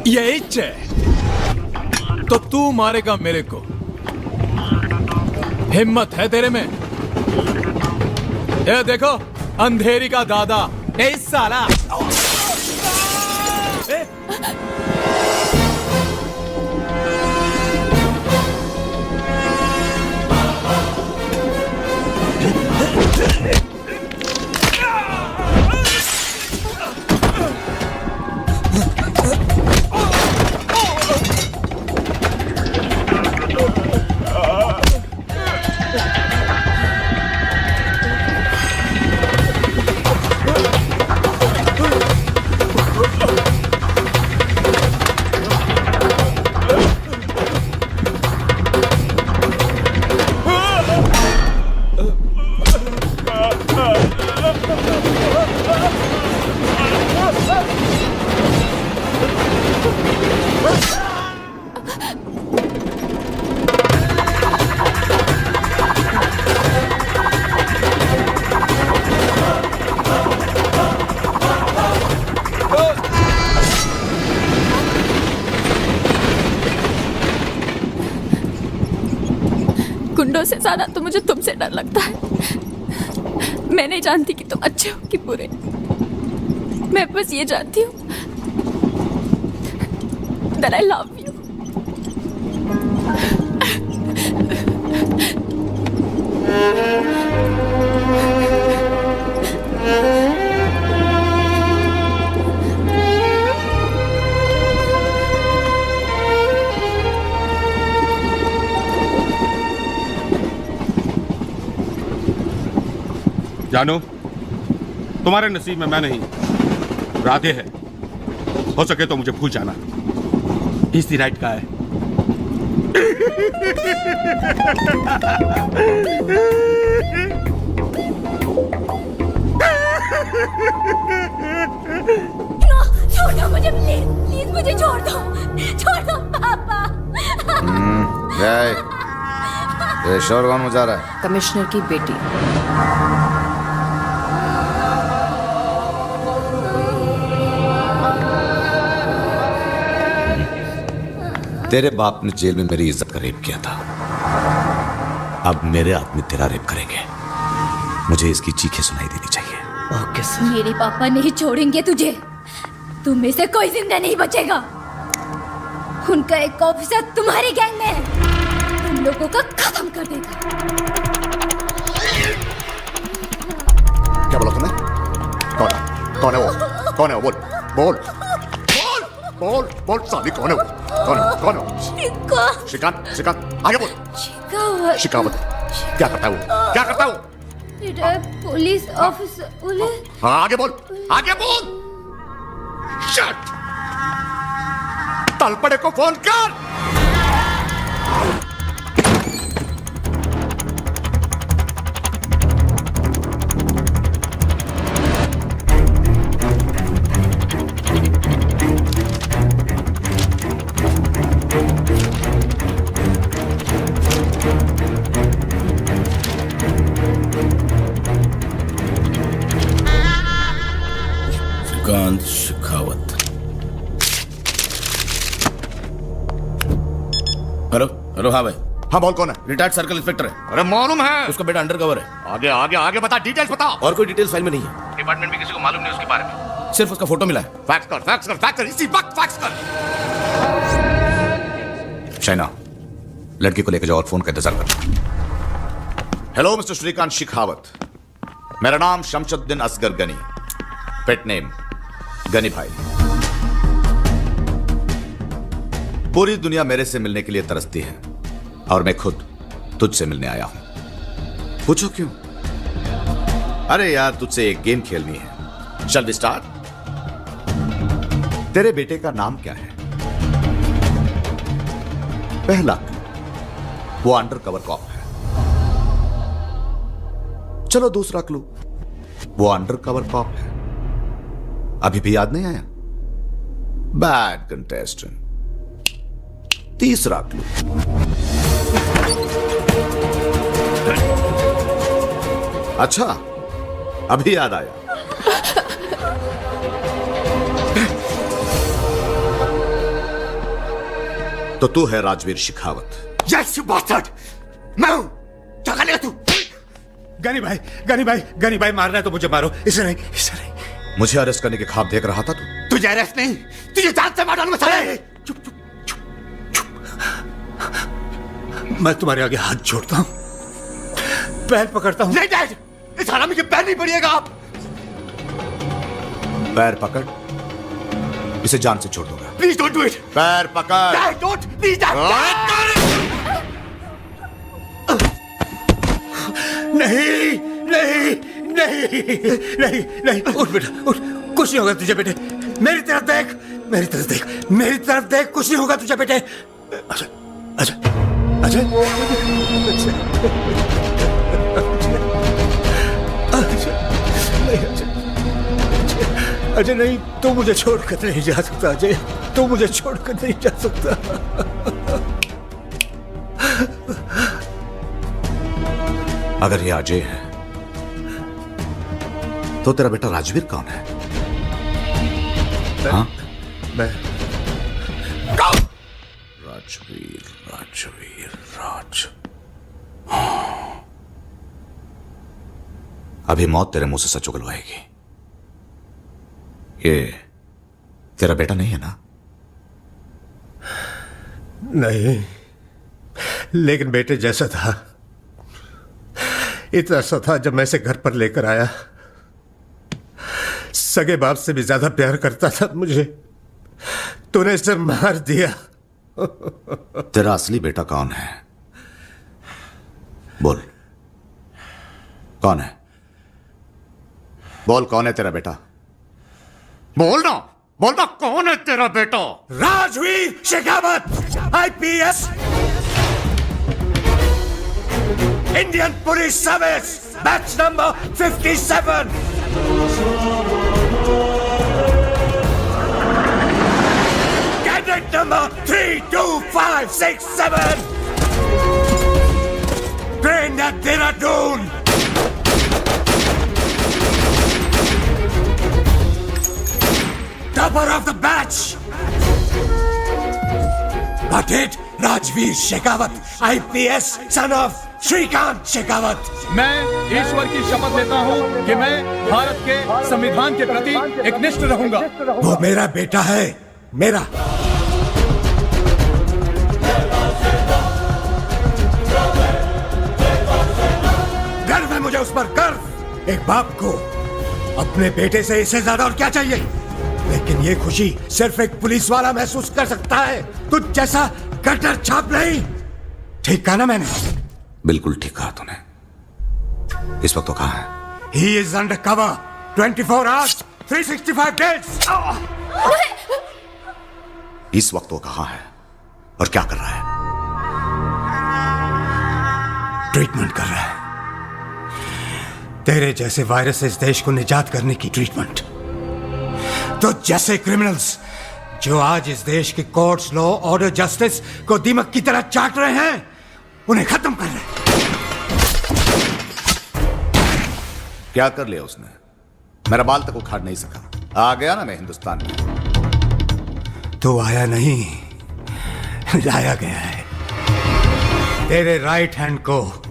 ये इच्छा है तो तू मारेगा मेरे को। हिम्मत है तेरे में? ये देखो अंधेरी का दादा, ए साला। गुंडों से ज्यादा तो मुझे तुमसे डर लगता है। मैं नहीं जानती कि तुम अच्छे हो कि बुरे। मैं बस ये जानती हूँ that I love you। जानो, तुम्हारे नसीब में मैं नहीं, राधे है। हो सके तो मुझे भूल जाना। इसी राइट का है। छोड़ दो मुझे, प्लीज प्लीज मुझे छोड़ दो, छोड़ दो पापा। ये शोर कौन मचा रहा है? कमिश्नर की बेटी। तेरे बाप ने जेल में मेरी इज्जत का रेप किया था, अब मेरे आदमी तेरा रेप करेंगे। मुझे इसकी चीखें सुनाई देनी चाहिए। Okay sir. मेरे पापा नहीं छोड़ेंगे तुझे, तुम में से कोई जिंदा नहीं बचेगा। उनका एक ऑफिसर तुम्हारी गैंग में है, तुम लोगों को खत्म कर देगा। क्या बोला तूने? कौन है? कौन है वो? कौन है वो? बोल बोल बोल बोल साली, कौन है वो? कौन है? कौन है? श्रीकांत। श्रीकांत आगे बोल। शिकावत क्या करता है वो? क्या करता है वो? Police officer. हाँ आगे बोल, आगे बोल। शट! तलपड़े को फोन कर। श्रीकांत शेखावत। Hello hello. हाँ भाई। हाँ बोल, कौन है? रिटायर्ड सर्कल इंस्पेक्टर है। अरे मालूम है, उसका बेटा अंडर कवर है। आगे आगे आगे बता, डिटेल्स बता। और कोई डिटेल्स फाइल में नहीं है। डिपार्टमेंट में किसी को मालूम नहीं उसके बारे में। सिर्फ उसका फोटो मिला है। फैक्स कर, फैक्स कर, फैक्स कर, इसी वक्त फैक्स कर। शैना, लड़की को लेकर जाओ और फोन का इंतजार कर। हेलो मिस्टर श्रीकांत शेखावत, मेरा नाम शमशुद्दीन असगर गनी, पेट नेम गनी भाई। पूरी दुनिया मेरे से मिलने के लिए तरसती है और मैं खुद तुझसे मिलने आया हूं। पूछो क्यों? अरे यार, तुझसे एक गेम खेलनी है। Shall we start? तेरे बेटे का नाम क्या है? पहला, वो अंडर कवर कॉप है। चलो दूसरा क्लू, वो अंडर कवर कॉप है। अभी भी याद नहीं आया? Bad contestant. तीसरा क्लू, अच्छा अभी याद आया। तो तू है Rajveer Shekhawat. Yes you bastard, मैं हूं। क्या कर लिया तू? गनी भाई मारना है तो मुझे मारो, इसे नहीं। मुझे अरेस्ट करने के ख्वाब देख रहा था तू? तुझे अरेस्ट नहीं, तुझे जान से मारना मसाला। चुप। मैं तुम्हारे आगे हाथ जोड़ता हूं, पैर पकड़ता हूं। नहीं डैड, इस हरामी के पैर नहीं पड़िएगा आप। पैर पकड़, इसे जान से छोड़ दूंगा। Please don't do it. पैर पकड़। Dad don't, please dad. नहीं, उठ बेटा उठ। कुछ नहीं होगा तुझे बेटे, मेरी तरफ देख, कुछ नहीं होगा तुझे बेटे। अच्छा अजय नहीं, तू मुझे छोड़कर नहीं जा सकता। अजय, तू मुझे छोड़कर नहीं जा सकता। अगर ये अजय है तो तेरा बेटा राजवीर कौन है? हाँ? मैं राजवीर। अभी मौत तेरे मुंह से सच उगलवाएगी। ये तेरा बेटा नहीं है ना? नहीं, लेकिन बेटे जैसा था, इतना सा था। जब मैं इसे घर पर लेकर आया, सगे बाप से भी ज्यादा प्यार करता था मुझे। तूने इसे मार दिया। तेरा असली बेटा कौन है? बोल, कौन है? बोल, कौन है तेरा बेटा? बोलना कौन है तेरा बेटा? Rajveer Shekhawat, IPS, Indian police service, batch number 57, cadet number 32567, trained at Dehradun. Topper of the batch. Patit Rajveer Shekhawat, IPS, son of Shrikant Shekhawat. मैं ईश्वर की शपथ लेता हूं कि मैं भारत के संविधान के प्रति एकनिष्ठ रहूंगा। वो मेरा बेटा है, मेरा। गर्व है मुझे उस पर, गर्व। एक बाप को अपने बेटे से इससे ज्यादा और क्या चाहिए? लेकिन ये खुशी सिर्फ एक पुलिस वाला महसूस कर सकता है, तुझ जैसा कटर छाप नहीं। ठीक कहा ना मैंने? बिल्कुल ठीक कहा तूने। इस वक्त तो कहाँ है? He is under cover, 24 hours, 365 days. इस वक्त वो कहाँ है और क्या कर रहा है? ट्रीटमेंट कर रहा है, तेरे जैसे वायरस से इस देश को निजात करने की ट्रीटमेंट। तो जैसे क्रिमिनल्स जो आज इस देश के कोर्ट्स, लॉ, ऑर्डर, जस्टिस को दीमक की तरह चाट रहे हैं, उन्हें खत्म कर रहे हैं। क्या कर लिया उसने? मेरा बाल तक उखाड़ नहीं सका। आ गया ना मैं हिंदुस्तान में। तो आया नहीं, लाया गया है। तेरे राइट हैंड को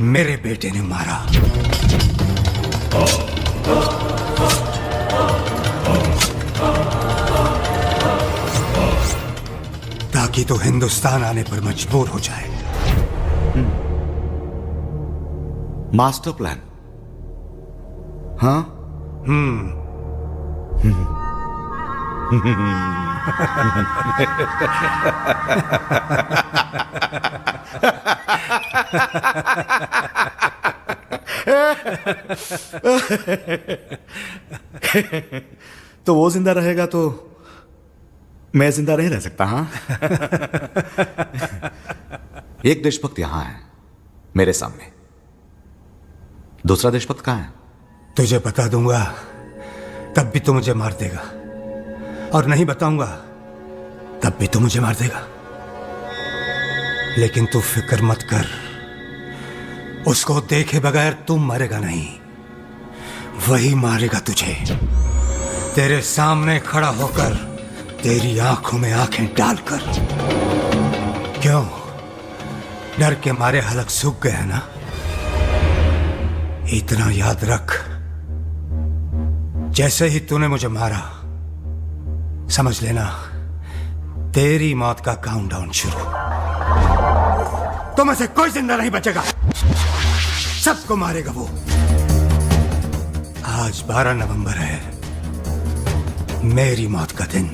मेरे बेटे ने मारा। ताकि तो हिंदुस्तान आने पर मजबूर हो जाए। Master plan? हाँ? तो वो जिंदा रहेगा तो मैं जिंदा नहीं रह सकता। हाँ। एक देशभक्त यहां है मेरे सामने, दूसरा देशभक्त कहां है? तुझे बता दूंगा तब भी तू मुझे मार देगा, और नहीं बताऊंगा तब भी तू मुझे मार देगा। लेकिन तू फिक्र मत कर, उसको देखे बगैर तू मरेगा नहीं, वही मारेगा तुझे। तेरे सामने खड़ा होकर, तेरी आंखों में आंखें डालकर। क्यों, डर के मारे हलक सूख गया ना? इतना याद रख, जैसे ही तूने मुझे मारा, समझ लेना तेरी मौत का काउंटडाउन शुरू। तुम से कोई जिंदा नहीं बचेगा, सबको मारेगा वो। आज 12 नवंबर है, मेरी मौत का दिन।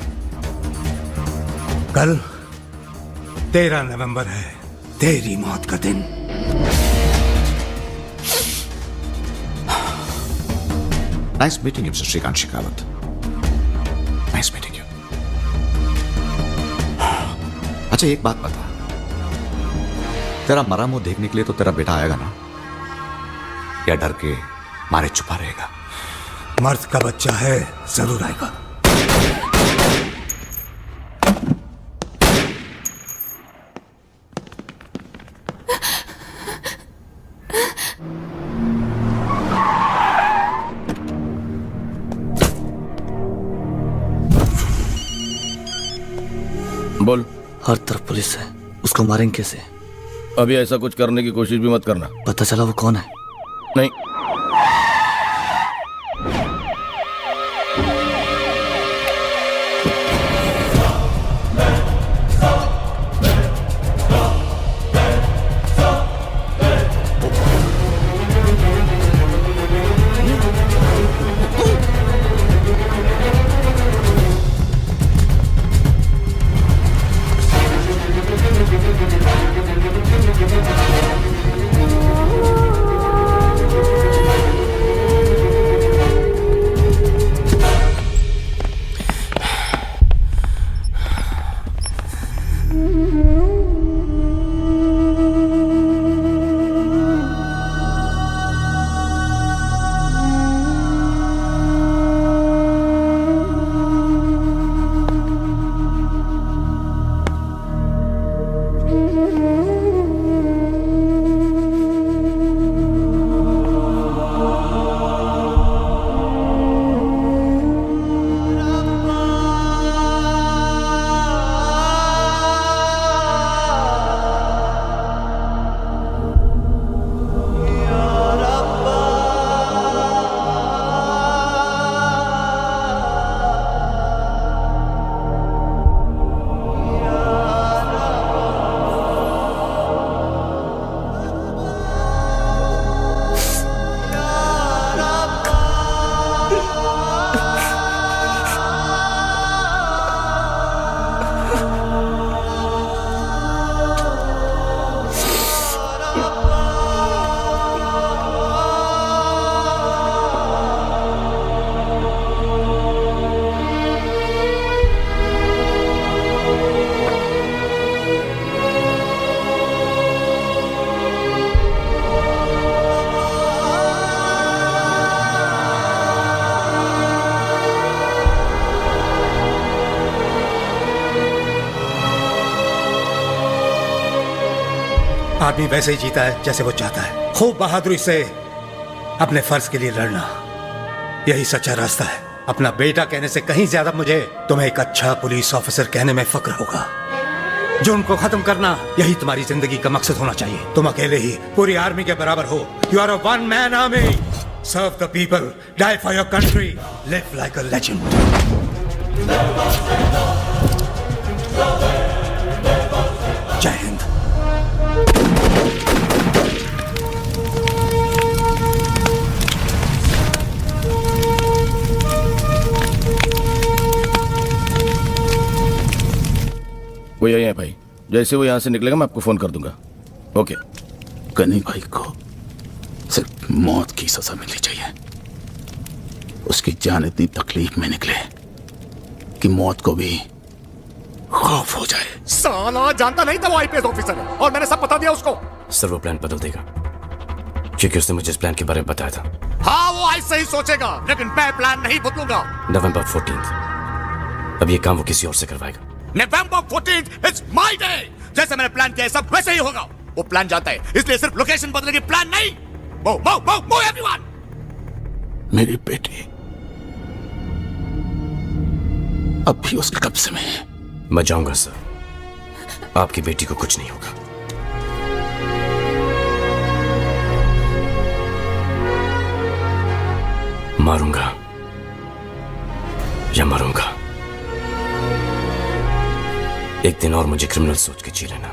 कल 13 नवंबर है, तेरी मौत का दिन। Nice meeting you mister Shrikant Shekhawat. Nice meeting you. अच्छा एक बात बता, तेरा मरा मुंह देखने के लिए तो तेरा बेटा आएगा ना, या डर के मारे छुपा रहेगा? मर्द का बच्चा है, जरूर आएगा। बोल। हर तरफ पुलिस है, उसको मारेंगे कैसे? अभी ऐसा कुछ करने की कोशिश भी मत करना। पता चला वो कौन है? नहीं। आदमी वैसे ही जीता है जैसे वो चाहता है, खूब बहादुरी से अपने फर्ज के लिए लड़ना, यही सच्चा रास्ता है। अपना बेटा कहने से कहीं ज्यादा मुझे तुम्हें एक अच्छा पुलिस ऑफिसर कहने में फक्र होगा। जो उनको खत्म करना, यही तुम्हारी जिंदगी का मकसद होना चाहिए। तुम अकेले ही पूरी आर्मी के बराबर हो। You are a one man army. Serve the people, die for your country, live like a legend. जय हिंद। वो यही है भाई, जैसे वो यहाँ से निकलेगा मैं आपको फोन कर दूंगा। ओके। गनी भाई को सिर्फ मौत की सजा मिलनी चाहिए। उसकी जान इतनी तकलीफ में निकले कि मौत को भी खौफ हो जाए। साला जानता नहीं था वो आईपीएस ऑफिसर है और मैंने सब बता दिया उसको। सर वो प्लान बदल देगा क्योंकि उसने मुझे इस प्लान के बारे में बताया था। हाँ वो ऐसे ही सोचेगा, लेकिन मैं प्लान नहीं बदलूंगा। नवंबर 14 अब ये काम वो किसी और से करवाएगा। November 14th it's my day. जैसे मैंने प्लान किया सब वैसे ही होगा। वो प्लान जानता है, इसलिए सिर्फ लोकेशन बदलेगी, प्लान नहीं। Move everyone। मेरी बेटी अब भी उसके कब्जे में है। मैं जाऊंगा सर, आपकी बेटी को कुछ नहीं होगा। मारूंगा या मरूंगा, एक दिन और मुझे क्रिमिनल सोच के जी लेना।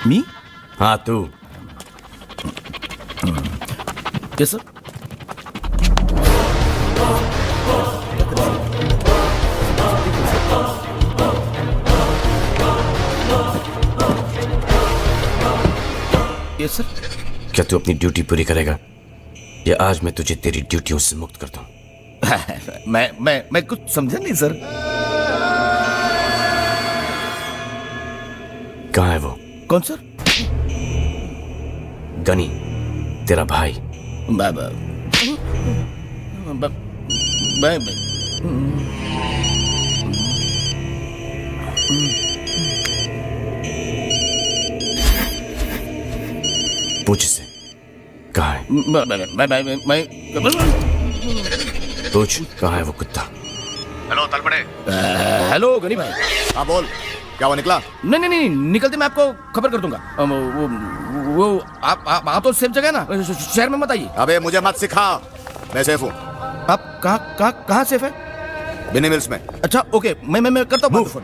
मी? हाँ तू। Yes sir. Yes sir. क्या तू अपनी ड्यूटी पूरी करेगा या आज मैं तुझे तेरी ड्यूटियों से मुक्त कर दूं? मैं कुछ समझा नहीं सर। कहाँ है वो? कौन सर? गनी, तेरा भाई। पूछ से कहाँ है? पूछ कहाँ है वो कुत्ता? हेलो तलपड़े। हेलो गनी भाई। हाँ बोल, क्या वो निकला? नहीं, निकलते मैं आपको खबर कर दूंगा। वो आप तो सेफ जगह है ना, शहर में मत आइए। अबे मुझे मत सिखा, मैं सेफ हूँ। आप कहाँ सेफ है? बिनी मिल्स में। अच्छा ओके, मैं करता हूँ फोन।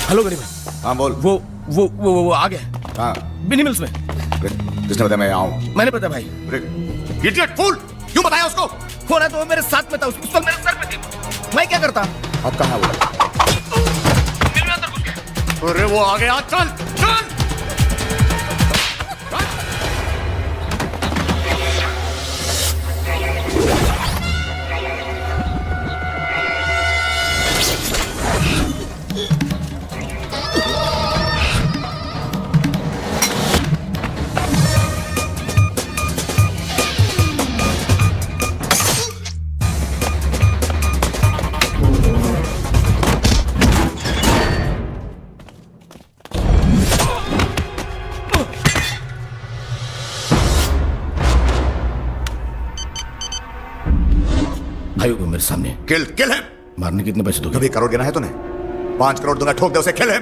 हेलो गनी भाई। हाँ बोल। वो आ गया। हाँ बिनी मिल्स में। किसने बताया मैं आऊँ? मैंने बताया भाई। इडियट फूल, क्यों बताया उसको? फोन है तो वो मेरे साथ में था, उस वक्त मेरे सर पे थी। मैं क्या करता? अब कहाँ वो? अरे वो आ गया, चल चल। मेरे सामने। किल है। मारने कितने पैसे दोगे? कभी करोड़ गिना है तूने? 5 करोड़ दूंगा, ठोक दे उसे, किल है।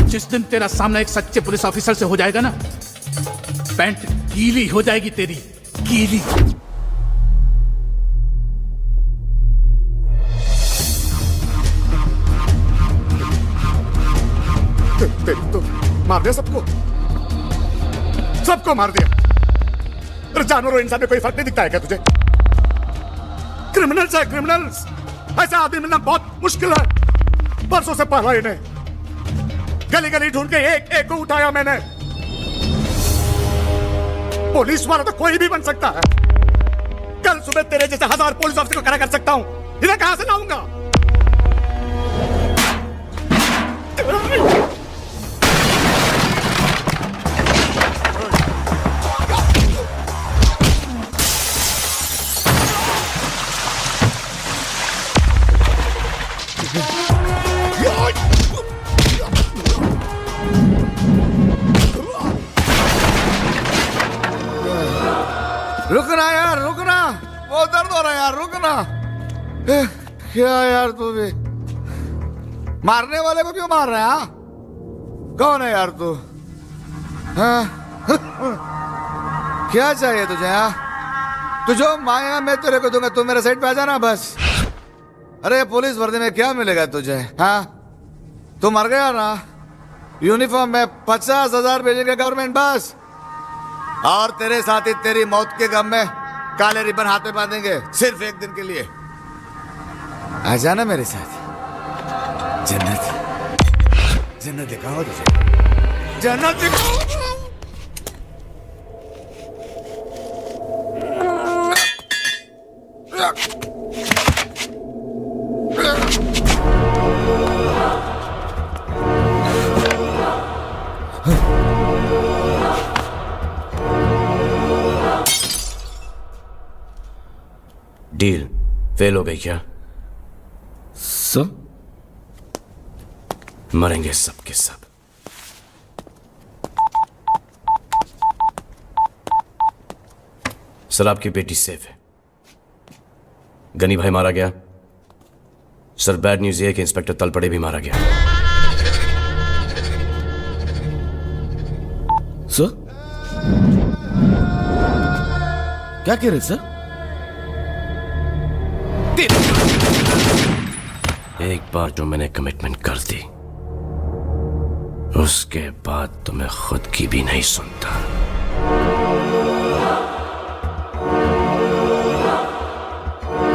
जिस दिन तेरा सामना एक सच्चे पुलिस ऑफिसर से हो जाएगा ना, पैंट गीली हो जाएगी तेरी, गीली। तेरी तो मार दिया सबको मार दिया। अरे जानवर और इंसान में कोई फर्क नहीं दिखता है क्या तुझे? क्रिमिनल्स है क्रिमिनल्स, ऐसा आदमी मिलना बहुत मुश्किल है। परसों से पहला इन्हें गली गली ढूंढ के एक एक को उठाया मैंने। पुलिस वाला तो कोई भी बन सकता है। कल सुबह तेरे जैसे 1000 पुलिस ऑफिसर को खड़ा कर सकता हूं, इन्हें कहां से लाऊंगा? रुकना यार, रुकना, बहुत दर्द हो रहा है यार, रुकना। क्या यार तू भी मारने वाले को क्यों मार रहा है? हाँ, कौन है यार तू? हाँ? क्या चाहिए तुझे? हाँ, तू जो माया मैं तेरे को दूंगा, तू मेरे साइड पे आ जाना बस। अरे पुलिस वर्दी में क्या मिलेगा तुझे? हाँ, तू मर गया ना, यूनिफॉर्म में 50,000 भेजेंगे गवर्नमेंट बस। और तेरे साथी तेरी मौत के गम में काले रिबन हाथ में बांधेंगे सिर्फ एक दिन के लिए। आ जाना मेरे साथ, जन्नत जन्नत दिखाओ तुझे, जन्नत दिखाओ। डील फेल हो गई क्या? मरेंगे सब के सब। सर आपकी बेटी सेफ है। गनी भाई मारा गया, सर बैड न्यूज ये है कि इंस्पेक्टर तलपड़े भी मारा गया। सर क्या कह रहे सर? एक बार जो मैंने कमिटमेंट कर दी उसके बाद तो मैं खुद की भी नहीं सुनता।